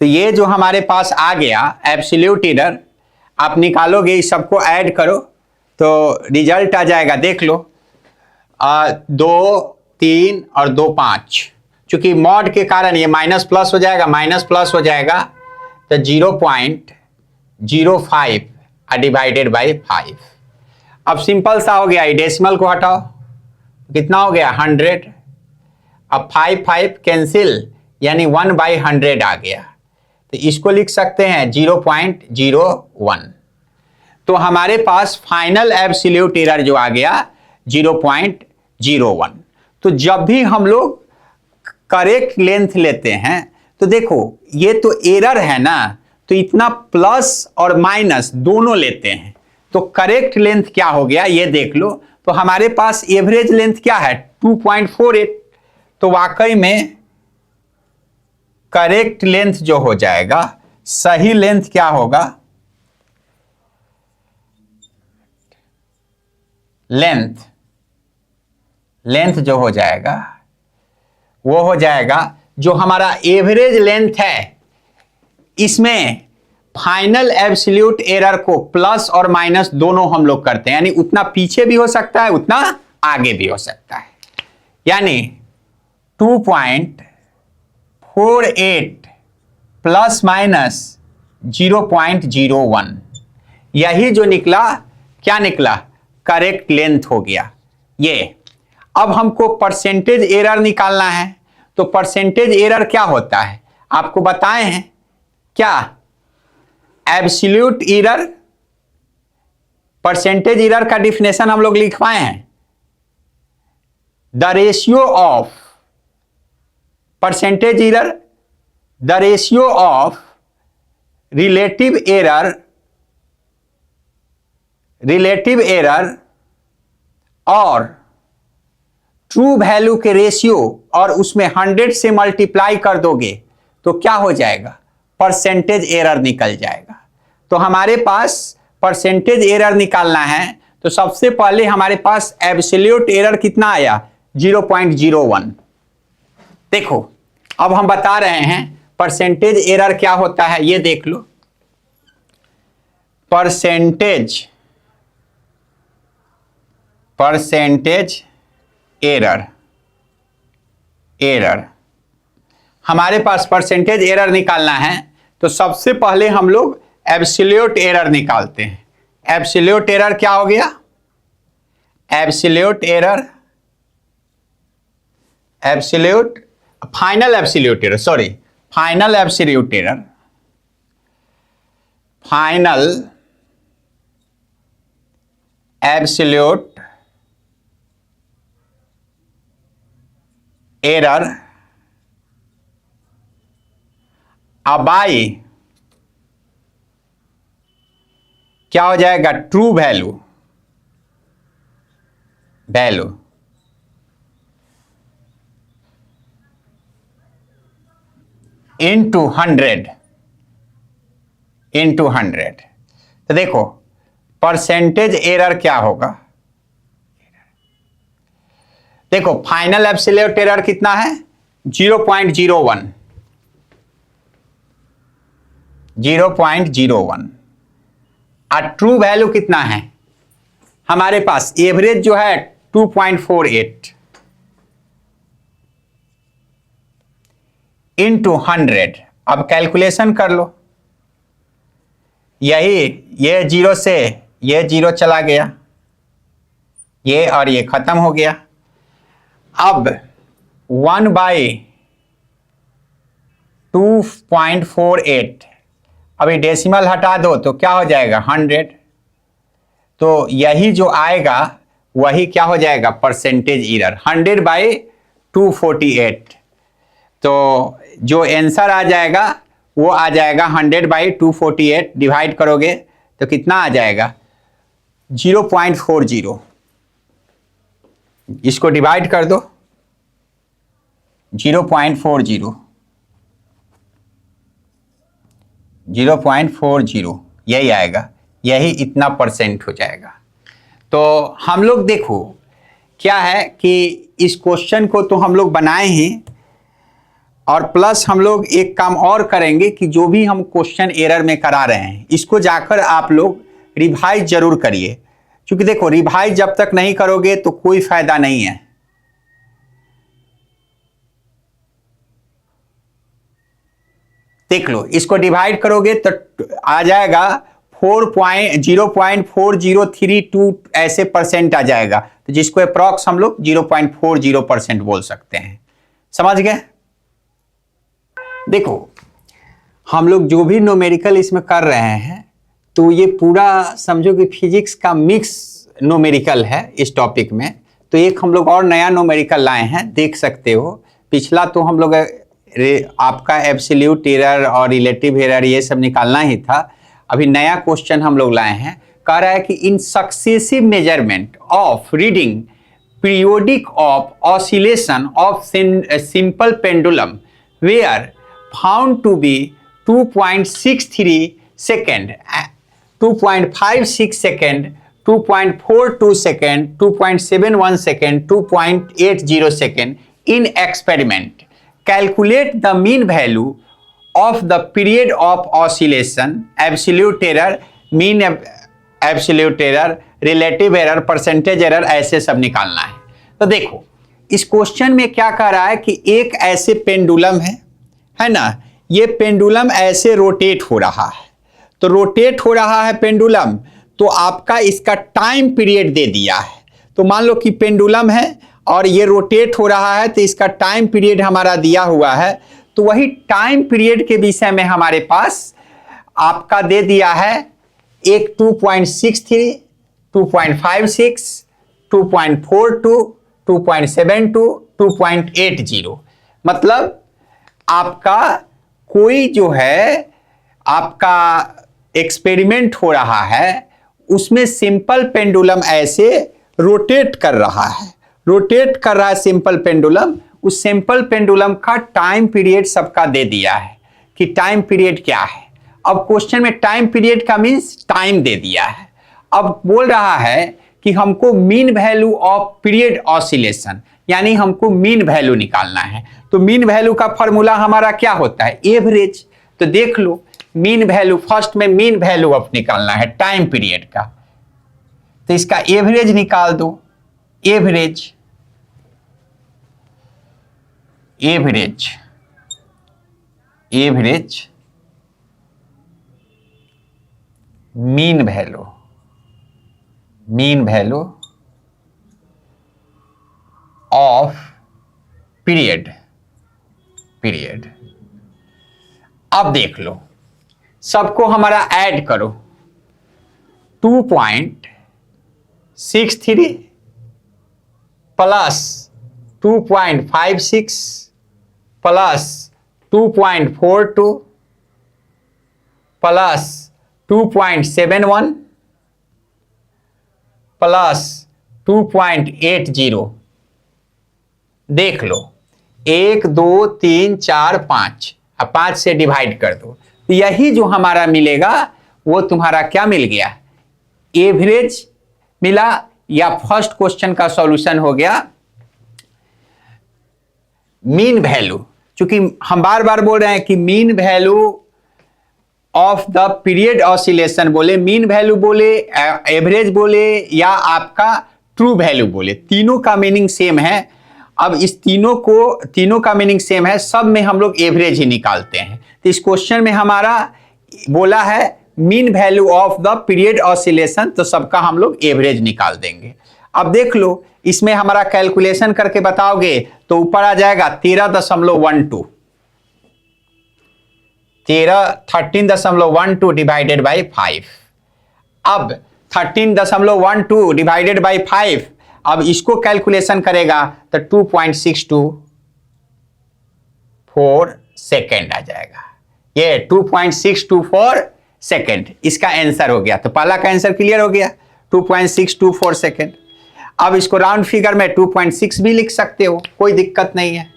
तो ये जो हमारे पास आ गया एब्सोल्यूट एरर, आप निकालोगे इस सबको ऐड करो तो रिजल्ट आ जाएगा, देख लो 2 3 और 2 5। चूंकि मॉड के कारण ये माइनस प्लस हो जाएगा, माइनस प्लस हो जाएगा तो 0.05 डिवाइडेड बाई 5। अब सिंपल सा हो गया, ये डेसिमल को हटाओ कितना हो गया 100। अब 5 कैंसिल यानी 1/100 आ गया। तो इसको लिख सकते हैं 0.01। तो हमारे पास फाइनल एब्सोल्यूट एरर जो आ गया 0.01। तो जब भी हम लोग करेक्ट लेंथ लेते हैं तो देखो ये तो एरर है ना, तो इतना प्लस और माइनस दोनों लेते हैं। तो करेक्ट लेंथ क्या हो गया ये देख लो। तो हमारे पास एवरेज लेंथ क्या है 2.48। तो वाकई में करेक्ट लेंथ जो हो जाएगा, सही लेंथ क्या होगा, लेंथ जो हो जाएगा वो हो जाएगा जो हमारा एवरेज लेंथ है, इसमें फाइनल एब्सोल्यूट एरर को प्लस और माइनस दोनों हम लोग करते हैं, यानी उतना पीछे भी हो सकता है उतना आगे भी हो सकता है। यानी 2.48 प्लस माइनस 0.01, यही जो निकला क्या निकला, करेक्ट लेंथ हो गया ये। अब हमको परसेंटेज एरर निकालना है। तो परसेंटेज एरर क्या होता है आपको बताए हैं क्या, एब्सोल्यूट एरर, परसेंटेज एरर का डिफिनेशन हम लोग लिखवाए हैं, the ratio of percentage error, the ratio of relative error और ट्रू वैल्यू के रेशियो और उसमें 100 से मल्टीप्लाई कर दोगे तो क्या हो जाएगा, परसेंटेज एरर निकल जाएगा। तो हमारे पास परसेंटेज एरर निकालना है तो सबसे पहले हमारे पास एब्सोल्यूट एरर कितना आया 0.01। देखो अब हम बता रहे हैं परसेंटेज एरर क्या होता है ये देख लो। परसेंटेज एरर हमारे पास परसेंटेज एरर निकालना है तो सबसे पहले हम लोग एब्सोल्यूट एरर निकालते हैं। एब्सोल्यूट एरर क्या हो गया, फाइनल एब्सोल्यूट एरर बाई क्या हो जाएगा, ट्रू वैल्यू इंटू 100 तो देखो परसेंटेज एरर क्या होगा, देखो फाइनल एब्सोल्यूट एरर कितना है 0.01 और ट्रू वैल्यू कितना है हमारे पास, एवरेज जो है 2.48 इंटू 100। अब कैलकुलेशन कर लो, ये जीरो से ये जीरो चला गया, ये और ये खत्म हो गया। अब 1/2.48 अभी डेसिमल हटा दो तो क्या हो जाएगा 100। तो यही जो आएगा वही क्या हो जाएगा परसेंटेज एरर 100/248। तो जो आंसर आ जाएगा वो आ जाएगा 100/248 डिवाइड करोगे तो कितना आ जाएगा 0.40। इसको डिवाइड कर दो 0.40 यही आएगा, यही इतना परसेंट हो जाएगा। तो हम लोग देखो क्या है कि इस क्वेश्चन को तो हम लोग बनाए हैं और प्लस हम लोग एक काम और करेंगे कि जो भी हम क्वेश्चन एरर में करा रहे हैं इसको जाकर आप लोग रिवाइज जरूर करिए, क्योंकि देखो रिवाइज जब तक नहीं करोगे तो कोई फायदा नहीं है। देख लो इसको डिवाइड करोगे तो आ जाएगा 0.4032 ऐसे परसेंट आ जाएगा, तो जिसको अप्रॉक्स हम लोग 0.40% बोल सकते हैं। समझ गए? देखो हम लोग जो भी न्यूमेरिकल इसमें कर रहे हैं तो ये पूरा समझो कि फिजिक्स का मिक्स न्यूमेरिकल है इस टॉपिक में। तो एक हम लोग और नया न्यूमेरिकल लाए हैं, देख सकते हो। पिछला तो हम लोग आपका एब्सोल्यूट एरर और रिलेटिव एरर ये सब निकालना ही था। अभी नया क्वेश्चन हम लोग लाए हैं, कह रहा है कि in successive measurement of reading periodic of oscillation of simple pendulum were found to be 2.63 second, 2.56 second, 2.42 second, 2.71 second, 2.80 second in experiment. Calculate the mean value of the period of oscillation, absolute error, mean absolute error, relative error, percentage error, ऐसे सब निकालना है। तो देखो इस question में क्या कह रहा है कि एक ऐसे पेंडुलम है ना, ये पेंडुलम ऐसे रोटेट हो रहा है। तो रोटेट हो रहा है पेंडुलम, तो आपका इसका टाइम पीरियड दे दिया है। तो मान लो कि पेंडुलम है और ये रोटेट हो रहा है, तो इसका टाइम पीरियड हमारा दिया हुआ है। तो वही टाइम पीरियड के विषय में हमारे पास आपका दे दिया है एक 2.63, 2.56, 2.42, 2.72, 2.80। मतलब आपका कोई जो है आपका एक्सपेरिमेंट हो रहा है उसमें सिंपल पेंडुलम ऐसे रोटेट कर रहा है, रोटेट कर रहा है सिंपल पेंडुलम। उस सिंपल पेंडुलम का टाइम पीरियड सबका दे दिया है कि टाइम पीरियड क्या है। अब क्वेश्चन में टाइम पीरियड का मींस टाइम दे दिया है। अब बोल रहा है कि हमको mean value of period oscillation, यानी हमको मीन वैल्यू निकालना है। तो मीन वैल्यू का फॉर्मूला हमारा क्या होता है, एवरेज। तो देख लो मीन वैल्यू, फर्स्ट में मीन वैल्यू अब निकालना है टाइम पीरियड का, तो इसका एवरेज निकाल दो। Average average average mean value, mean value of period, period. अब देख लो सबको हमारा ऐड करो, 2.63 प्लस 2.56 प्लस 2.42 प्लस 2.71 प्लस 2.80। देख लो 1 2 3 4 5, अब 5 से डिवाइड कर दो तो यही जो हमारा मिलेगा वो तुम्हारा क्या मिल गया, एवरेज मिला, या फर्स्ट क्वेश्चन का सॉल्यूशन हो गया मीन वैल्यू। क्योंकि हम बार बार बोल रहे हैं कि mean value of the period oscillation बोले, मीन वैल्यू बोले, एवरेज बोले या आपका ट्रू वैल्यू बोले, तीनों का मीनिंग सेम है। अब इस तीनों का मीनिंग सेम है, सब में हम लोग एवरेज ही निकालते हैं। तो इस क्वेश्चन में हमारा बोला है mean value of the period oscillation, तो सबका हम लोग एवरेज निकाल देंगे। अब देख लो इसमें हमारा कैलकुलेशन करके बताओगे तो ऊपर आ जाएगा 13.12, 13.12 डिवाइडेड बाई 5। अब 13.12 डिवाइडेड बाई 5, अब इसको कैलकुलेशन करेगा तो 2.624 सेकेंड आ जाएगा। ये 2.624 सेकेंड इसका आंसर हो गया। तो पहला का आंसर क्लियर हो गया, 2.624 सेकेंड। अब इसको राउंड फिगर में 2.6 भी लिख सकते हो, कोई दिक्कत नहीं है,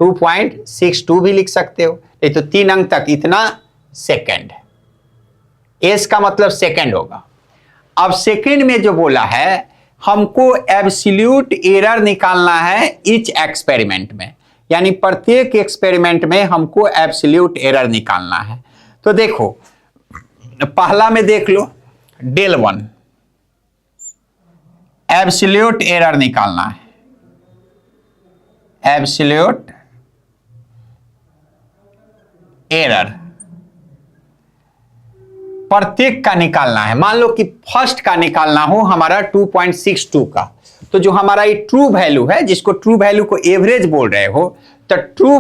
2.62 भी लिख सकते हो। ये तो 3 अंक तक इतना सेकेंड, एस का मतलब सेकेंड होगा। अब सेकेंड में जो बोला है हमको एब्सोल्यूट एरर निकालना है ईच एक्सपेरिमेंट में, यानी प्रत्येक एक्सपेरिमेंट में हमको एब्सोल्यूट एरर निकालना है। तो देखो पहला में देख लो del 1 एब्सोल्यूट एरर निकालना है, एब्सोल्यूट एरर प्रत्येक का निकालना है। मान लो कि फर्स्ट का निकालना हो हमारा 2.62 का, तो जो हमारा ये ट्रू वैल्यू है, जिसको ट्रू वैल्यू को एवरेज बोल रहे हो, तो ट्रू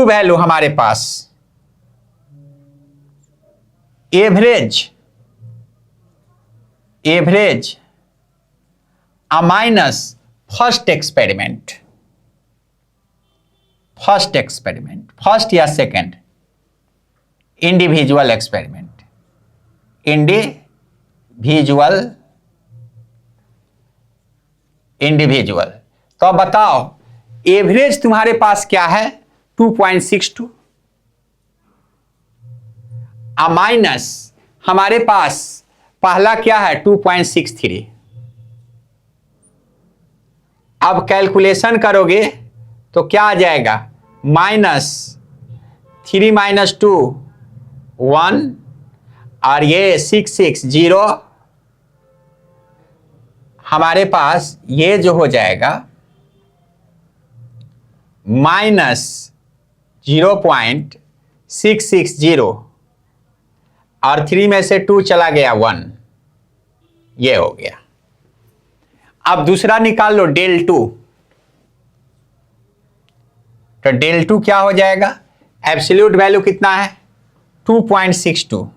वैल्यू हमारे पास average minus first experiment, first या सेकंड इंडिविजुअल एक्सपेरिमेंट, इंडिविजुअल। तो अब बताओ एवरेज तुम्हारे पास क्या है 2.62, माइनस हमारे पास पहला क्या है 2.63। अब कैलकुलेशन करोगे तो क्या आ जाएगा, -3 - 2 1 और ये 6 6 0, हमारे पास ये जो हो जाएगा -0.660 और 3 में से 2 चला गया 1, ये हो गया। अब दूसरा निकाल लो del 2, तो del 2 क्या हो जाएगा, एब्सोल्यूट वैल्यू कितना है 2.62,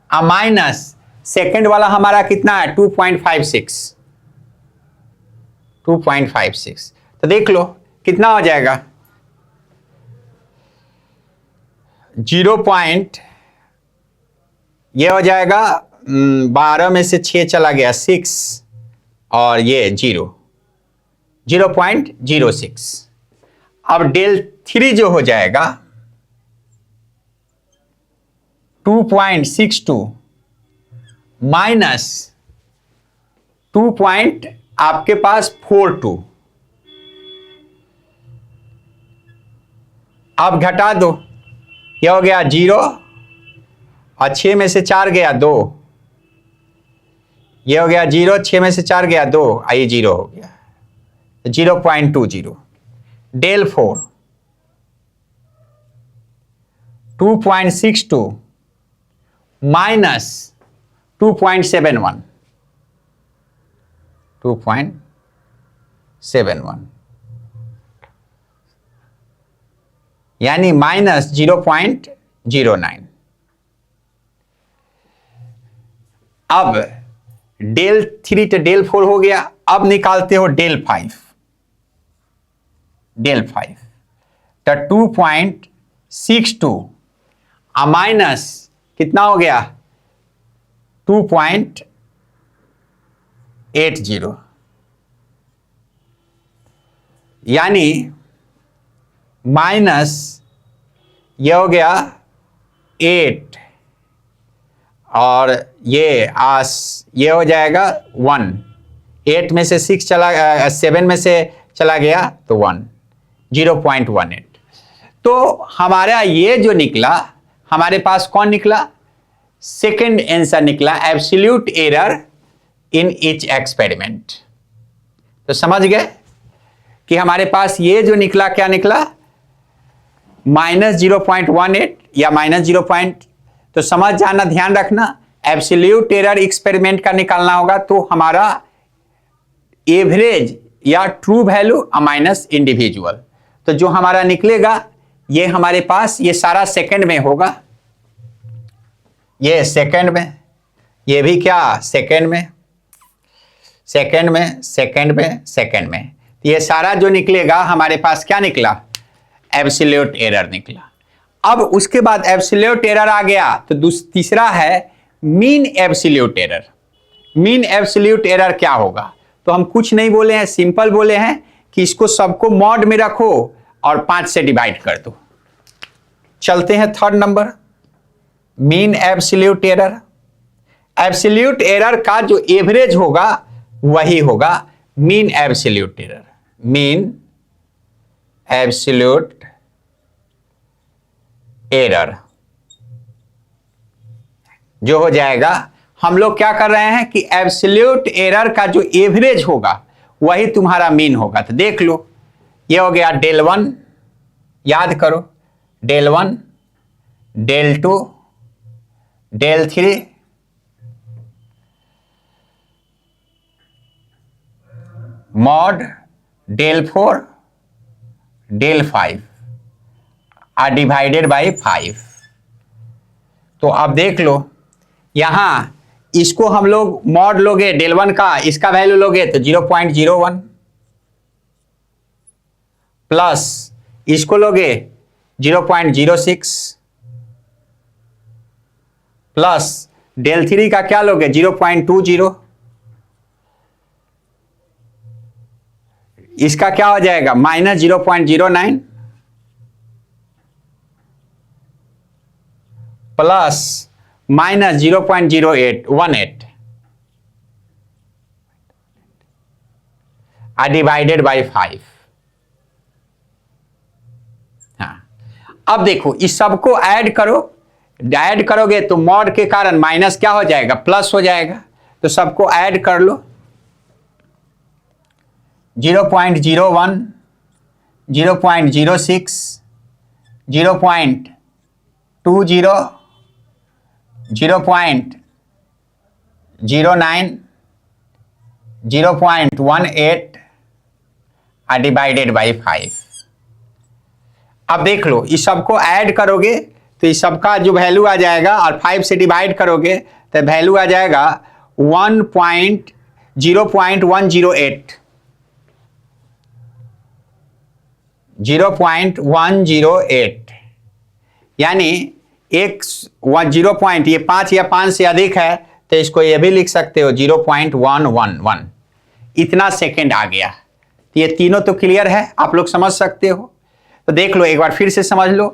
माइनस सेकेंड वाला हमारा कितना है 2.56, तो देख लो कितना हो जाएगा 0. ये हो जाएगा 12 में से 6 चला गया 6 और ये 0.06। अब del 3 जो हो जाएगा 2.62 माइनस 2. आपके पास 42, अब घटा दो, यह हो गया 0 और 6 में से 4 गया 2, ये हो गया 0, 6 में से 4 गया 2, ये 0 हो गया 0.20। del 4 2.62 माइनस 2.71, यानी -0.09। अब del 3 तो del 4 हो गया। अब निकालते हो डेल 5, तो 2.62 माइनस कितना हो गया 2.80, यानी माइनस ये हो गया 8 और ये हो जाएगा 1, 8 में से 6 चला 7 में से चला गया तो 1, 0.18। तो हमारा ये जो निकला, हमारे पास कौन निकला, सेकेंड आंसर निकला, absolute error in each experiment. तो समझ गए कि हमारे पास ये जो निकला क्या निकला, -0.18 या -0. तो समझ जाना, ध्यान रखना, एब्सोल्यूट एरर एक्सपेरिमेंट का निकालना होगा तो हमारा एवरेज या ट्रू वैल्यू माइनस इंडिविजुअल। तो जो हमारा निकलेगा ये हमारे पास ये सारा सेकंड में होगा, ये सेकंड में, ये भी क्या सेकंड में, सेकंड में, सेकंड में, सेकंड में। ये सारा जो निकलेगा हमारे पास क्या निकला, एब्सोल्यूट एरर निकला। अब उसके बाद एब्सोल्यूट एरर आ गया तो तीसरा है mean absolute error. Mean absolute error क्या होगा, तो हम कुछ नहीं बोले हैं, सिंपल बोले हैं कि इसको सबको मॉड में रखो और 5 से डिवाइड कर दो। चलते हैं third number, mean absolute error. Absolute error का जो एवरेज होगा वही होगा mean absolute error. Mean absolute error जो हो जाएगा, हम लोग क्या कर रहे हैं कि एब्सोल्यूट एरर का जो एवरेज होगा वही तुम्हारा मीन होगा। तो देख लो, ये हो गया डेल 1, याद करो, del 1, del 2, del 3, mod del 4, del 5 are divided by 5। तो अब देख लो यहां इसको हम लोग मॉड लोगे डेल 1 का, इसका वैल्यू लोगे तो 0.01 प्लस इसको लोगे 0.06 प्लस डेल 3 का क्या लोगे 0.20, इसका क्या हो जाएगा -0.09 प्लस -0.0818 डिवाइडेड बाई 5। हाँ, अब देखो इस सबको ऐड करो, ऐड करोगे तो मॉड के कारण माइनस क्या हो जाएगा, प्लस हो जाएगा। तो सबको ऐड कर लो, 0.01, 0.06, 0.20, 0.09, 0.18 डिवाइडेड बाई 5। अब देख लो इस सबको ऐड करोगे तो इस सबका जो वैल्यू आ जाएगा और 5 से डिवाइड करोगे तो वैल्यू आ जाएगा 0.108, यानी एक 0. ये 5 या 5 से अधिक है तो इसको ये भी लिख सकते हो 0.111, इतना सेकंड आ गया। तो ये तीनों तो क्लियर है, आप लोग समझ सकते हो। तो देख लो एक बार फिर से समझ लो,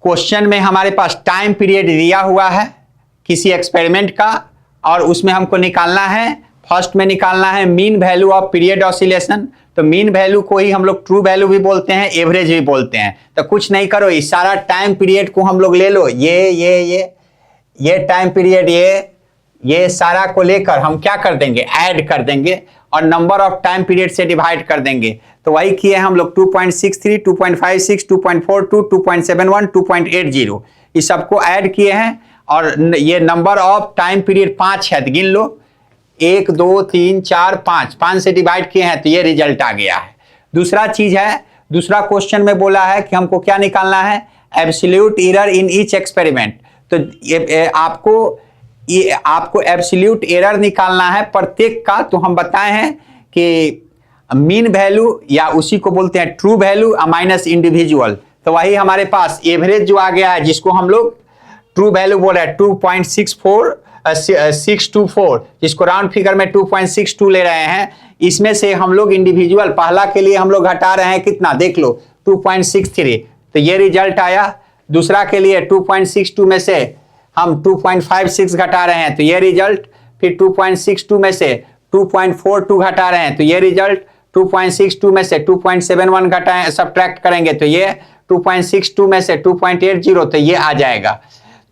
क्वेश्चन में हमारे पास टाइम पीरियड दिया हुआ है किसी एक्सपेरिमेंट का और उसमें हमको निकालना है, फर्स्ट में निकालना है mean value of period oscillation. तो मीन वैल्यू को ही हम लोग ट्रू वैल्यू भी बोलते हैं, एवरेज भी बोलते हैं। तो कुछ नहीं करो, इस सारा टाइम पीरियड को हम लोग ले लो, ये टाइम पीरियड, ये सारा को लेकर हम क्या कर देंगे, ऐड कर देंगे और नंबर ऑफ टाइम पीरियड से डिवाइड कर देंगे। तो वही किए हम लोग 2.63, 2.56, 2.42, 2.71, 2.80 ये सबको ऐड किए हैं और ये नंबर ऑफ टाइम पीरियड 5 है, तो गिन लो 1 2 3 4 5 से डिवाइड किए हैं तो ये रिजल्ट आ गया है। दूसरा चीज है, दूसरा क्वेश्चन में बोला है कि हमको क्या निकालना है, absolute error in each experiment. तो ये आपको ये आपको एब्सोल्यूट एरर निकालना है प्रत्येक का, तो हम बताए हैं कि मीन वैल्यू या उसी को बोलते हैं ट्रू वैल्यू माइनस इंडिविजुअल। तो वही हमारे पास एवरेज जो आ गया है, जिसको हम लोग ट्रू वैल्यू बोल रहे हैं 2.624, जिसको राउंड फिगर में 2.62 ले रहे हैं। इसमें से हम लोग इंडिविजुअल पहला के लिए हम लोग घटा रहे हैं कितना, देख लो 2.63, तो ये रिजल्ट आया। दूसरा के लिए 2.62 में से हम 2.56 घटा रहे हैं, तो ये रिजल्ट। फिर 2.62 में से 2.42 घटा रहे हैं, तो ये रिजल्ट। 2.62 में से 2.71 घटाएं, सब्ट्रैक्ट करेंगे, तो ये 2.62 में से 2.80, तो ये आ जाएगा।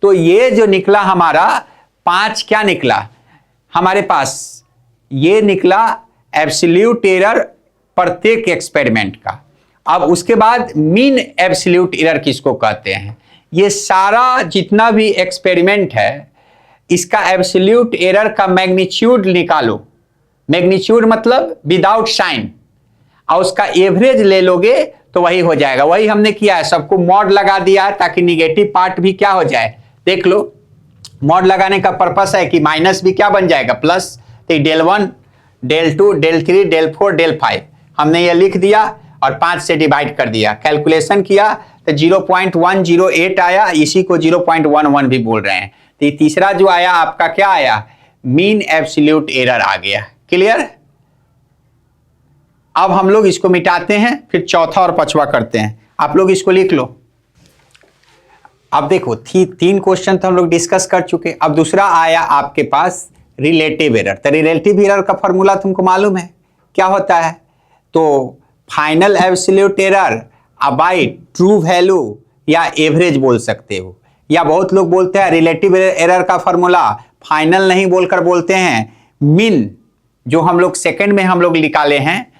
तो ये जो निकला हमारा 5 क्या निकला हमारे पास, ये निकला एब्सोल्यूट एरर प्रत्येक एक्सपेरिमेंट का। अब उसके बाद मीन एब्सोल्यूट एरर किसको कहते हैं, ये सारा जितना भी एक्सपेरिमेंट है इसका एब्सोल्यूट एरर का मैग्नीट्यूड निकालो। मैग्नीट्यूड मतलब विदाउट साइन, और उसका एवरेज ले लोगे तो वही हो जाएगा। वही हमने किया है, सबको मॉड लगा दिया है ताकि निगेटिव पार्ट भी क्या हो जाए, देख लो। मॉड लगाने का पर्पस है कि माइनस भी क्या बन जाएगा प्लस। तो del 1, del 2, del 3, del 4, del 5 हमने ये लिख दिया और 5 से डिवाइड कर दिया। कैलकुलेशन किया तो 0.108 आया, इसी को 0.11 भी बोल रहे हैं। तो ये तीसरा जो आया आपका क्या आया, मीन एब्सोल्यूट एरर आ गया। क्लियर। अब हम लोग इसको मिटाते हैं, फिर चौथा और पांचवा करते हैं। आप लोग इसको लिख लो। अब देखो 3 क्वेश्चन तो हम लोग डिस्कस कर चुके। अब दूसरा आया आपके पास रिलेटिव एरर। तो रिलेटिव एरर का फॉर्मूला तुमको मालूम है क्या होता है, तो final absolute error by true value या एवरेज बोल सकते हो, या बहुत लोग बोलते हैं रिलेटिव एरर का फॉर्मूला फाइनल नहीं बोलकर बोलते हैं मीन, जो हम लोग सेकंड में हम लोग निकाले हैं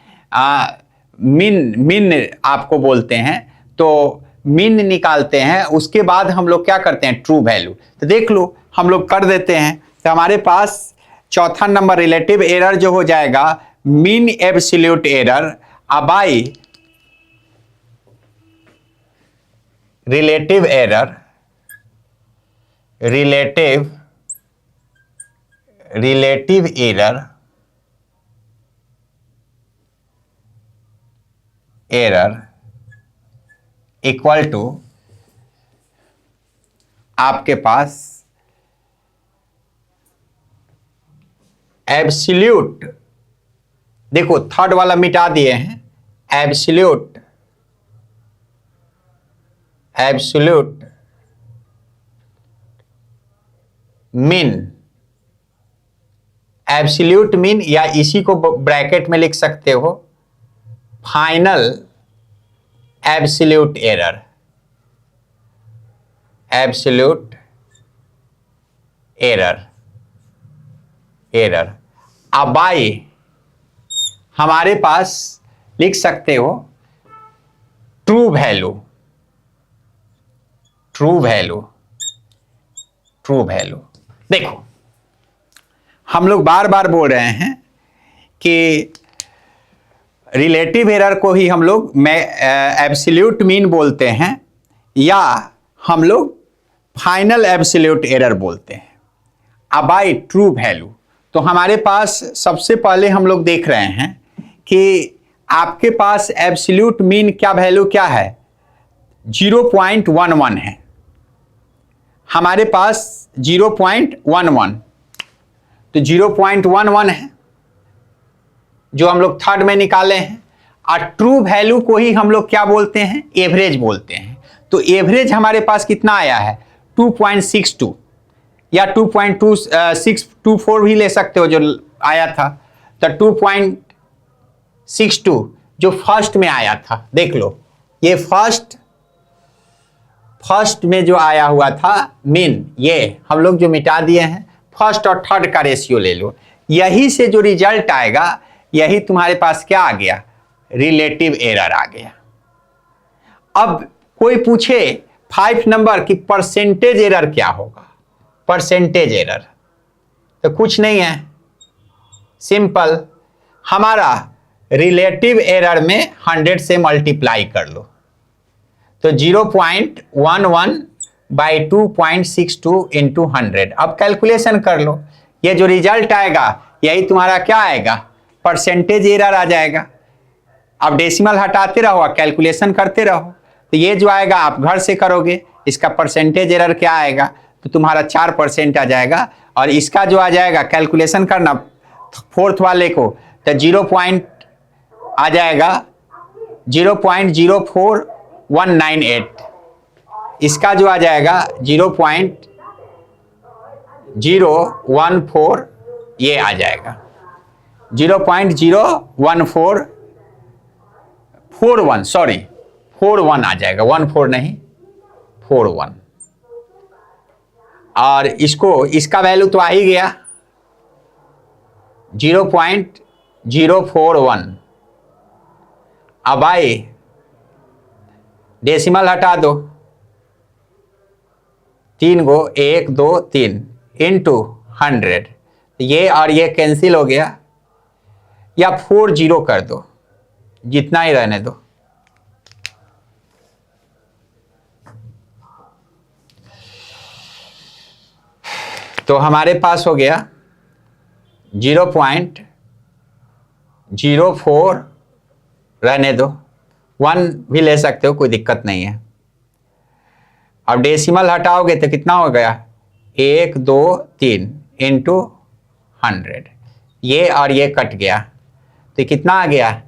मीन आपको बोलते हैं। तो मीन निकालते हैं, उसके बाद हम लोग क्या करते हैं ट्रू वैल्यू। तो देख लो हम लोग कर देते हैं। तो हमारे पास चौथा नंबर रिलेटिव एरर जो हो जाएगा mean absolute error by relative error equal to आपके पास एब्सोल्यूट, देखो थर्ड वाला मिटा दिए हैं, एब्सोल्यूट मीन, एब्सोल्यूट मीन, या इसी को ब्रैकेट में लिख सकते हो फाइनल एब्सोल्यूट एरर अब बाय हमारे पास लिख सकते हो ट्रू वैल्यू। देखो हम लोग बार बार बोल रहे हैं कि रिलेटिव एरर को ही हम लोग एब्सोल्यूट मीन बोलते हैं, या हम लोग फाइनल एब्सोल्यूट एरर बोलते हैं बाय ट्रू वैल्यू। तो हमारे पास सबसे पहले हम लोग देख रहे हैं कि आपके पास एब्सोल्यूट मीन क्या वैल्यू क्या है, 0.11 है हमारे पास, 0.11। तो 0.11 है जो हम लोग थर्ड में निकाले हैं, और ट्रू वैल्यू को ही हम लोग क्या बोलते हैं, एवरेज बोलते हैं। तो एवरेज हमारे पास कितना आया है 2.62, या 2.2624 भी ले सकते हो जो आया था। तो 2.62 जो फर्स्ट में आया था, देख लो ये फर्स्ट में जो आया हुआ था मीन, ये हम लोग जो मिटा दिए हैं, फर्स्ट और थर्ड का रेशियो ले लो, यही से जो रिजल्ट आएगा यही तुम्हारे पास क्या आ गया, रिलेटिव एरर आ गया। अब कोई पूछे 5 नंबर की परसेंटेज एरर क्या होगा, परसेंटेज एरर तो कुछ नहीं है, सिंपल, हमारा रिलेटिव एरर में 100 से मल्टीप्लाई कर लो। तो 0.11 बाई 2.62 इंटू 100। अब कैलकुलेशन कर लो, ये जो रिजल्ट आएगा यही तुम्हारा क्या आएगा, परसेंटेज एरर आ जाएगा। अब डेसिमल हटाते रहो, कैलकुलेशन करते रहो, तो ये जो आएगा आप घर से करोगे, इसका परसेंटेज एरर क्या आएगा, तो तुम्हारा 4% आ जाएगा। और इसका जो आ जाएगा कैलकुलेशन करना फोर्थ वाले को, तो 0 पॉइंट आ जाएगा 0.04198। इसका जो आ जाएगा 0.014, ये आ जाएगा 0.01441, सॉरी 41 आ जाएगा, 14 नहीं 41। और इसका वैल्यू तो आ ही गया 0.041। अब आए डेसिमल हटा दो, 3 गो 1 2 3 इंटू 100, ये और ये कैंसिल हो गया, या 40 कर दो, जितना ही रहने दो। तो हमारे पास हो गया 0.04, रहने दो, 1 भी ले सकते हो, कोई दिक्कत नहीं है। अब डेसिमल हटाओगे तो कितना हो गया, 1 2 3 इंटू 100, ये और ये कट गया, तो कितना आ गया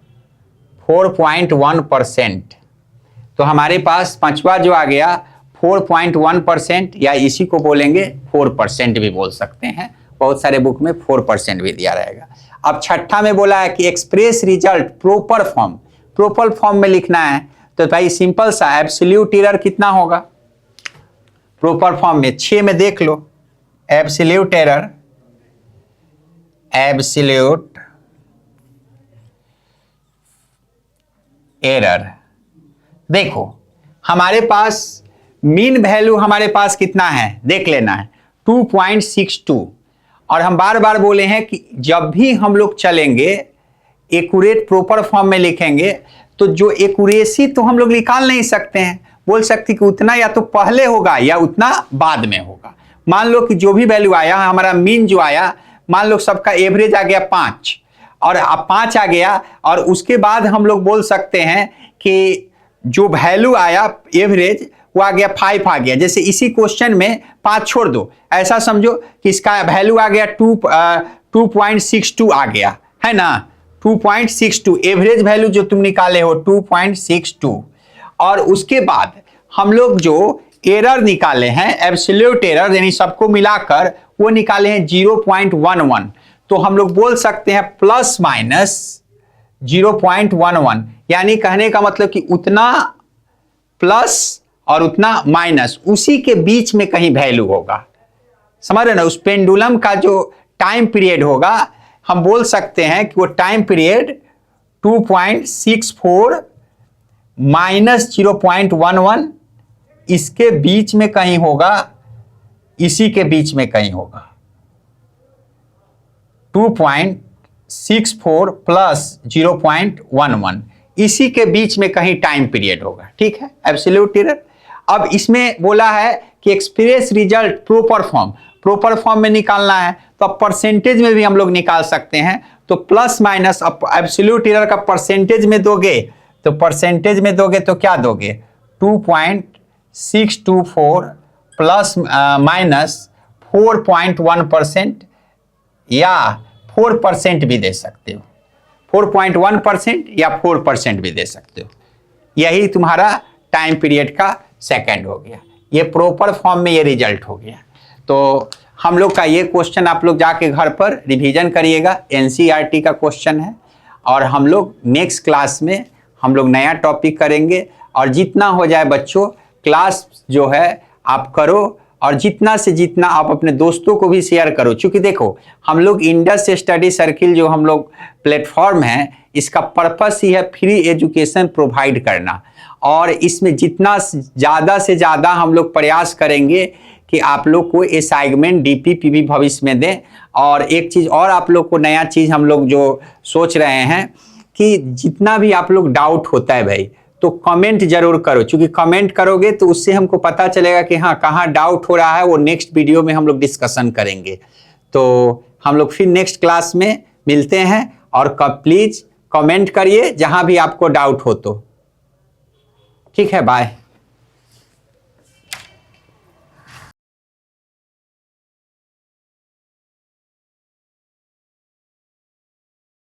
4.1%। तो हमारे पास पांचवा जो आ गया 4.1%, या इसी को बोलेंगे 4% भी बोल सकते हैं, बहुत सारे बुक में 4% भी दिया रहेगा। अब छठा में बोला है कि एक्सप्रेस रिजल्ट प्रॉपर फॉर्म में लिखना है, तो भाई सिंपल सा एब्सोल्यूट एरर कितना होगा प्रॉपर फॉर्म में, 6 में देख लो, एब्सोल्यूट एरर देखो, हमारे पास मीन वैल्यू हमारे पास कितना है देख लेना है, 2.62। और हम बार बार बोले हैं कि जब भी हम लोग चलेंगे एक्यूरेट प्रॉपर फॉर्म में लिखेंगे, तो जो एक्यूरेसी तो हम लोग निकाल नहीं सकते हैं, बोल सकते कि उतना या तो पहले होगा या उतना बाद में होगा। मान लो कि जो भी वैल्यू आया, हमारा मीन जो आया, मान लो सबका एवरेज आ गया 5, और अब 5 आ गया, और उसके बाद हम लोग बोल सकते हैं कि जो वैल्यू आया एवरेज वो आ गया 5 आ गया। जैसे इसी क्वेश्चन में 5 छोड़ दो, ऐसा समझो कि इसका वैल्यू आ गया 2.62 आ गया, है ना, 2.62 एवरेज वैल्यू जो तुम निकाले हो 2.62। और उसके बाद हम लोग जो एरर निकाले हैं एब्सोल्यूट एरर, यानी सबको मिलाकर वो निकाले हैं 0.11। तो हम लोग बोल सकते हैं प्लस माइनस 0.11, यानी कहने का मतलब कि उतना प्लस और उतना माइनस, उसी के बीच में कहीं वैल्यू होगा, समझ रहे ना। उस पेंडुलम का जो टाइम पीरियड होगा, हम बोल सकते हैं कि वो टाइम पीरियड 2.64 माइनस 0.11, इसके बीच में कहीं होगा, इसी के बीच में कहीं होगा। 2.64 प्लस 0.11, इसी के बीच में कहीं टाइम पीरियड होगा, ठीक है, एब्सोल्यूट एरर। अब इसमें बोला है कि एक्सप्रेस रिजल्ट प्रॉपर फॉर्म में निकालना है, तो अब परसेंटेज में भी हम लोग निकाल सकते हैं। तो प्लस माइनस, अब एब्सोल्यूट एरर का परसेंटेज में दोगे, तो परसेंटेज में दोगे तो क्या दोगे, 2.624 प्लस माइनस 4.1%, या 4% भी दे सकते हो, 4.1% या 4% भी दे सकते हो। यही तुम्हारा टाइम पीरियड का सेकंड हो गया, ये प्रॉपर फॉर्म में ये रिजल्ट हो गया। तो हम लोग का ये क्वेश्चन आप लोग जाके घर पर रिवीजन करिएगा, एनसीईआरटी का क्वेश्चन है। और हम लोग नेक्स्ट क्लास में हम लोग नया टॉपिक करेंगे, और जितना हो जाए बच्चों क्लास जो है आप करो, और जितना से जितना आप अपने दोस्तों को भी शेयर करो। क्योंकि देखो हम लोग इंडस स्टडी सर्किल जो हम लोग प्लेटफॉर्म है, इसका पर्पस ही है फ्री एजुकेशन प्रोवाइड करना, और इसमें जितना ज़्यादा से ज़्यादा हम लोग प्रयास करेंगे कि आप लोग को असाइनमेंट डीपीपी भी भविष्य में दें। और एक चीज़ और आप लोग को नया चीज़ हम लोग जो सोच रहे हैं कि जितना भी आप लोग डाउट होता है भाई, तो कमेंट जरूर करो, क्योंकि कमेंट करोगे तो उससे हमको पता चलेगा कि हाँ कहाँ डाउट हो रहा है, वो नेक्स्ट वीडियो में हम लोग डिस्कशन करेंगे। तो हम लोग फिर नेक्स्ट क्लास में मिलते हैं, और प्लीज कमेंट करिए जहां भी आपको डाउट हो तो। ठीक है, बाय।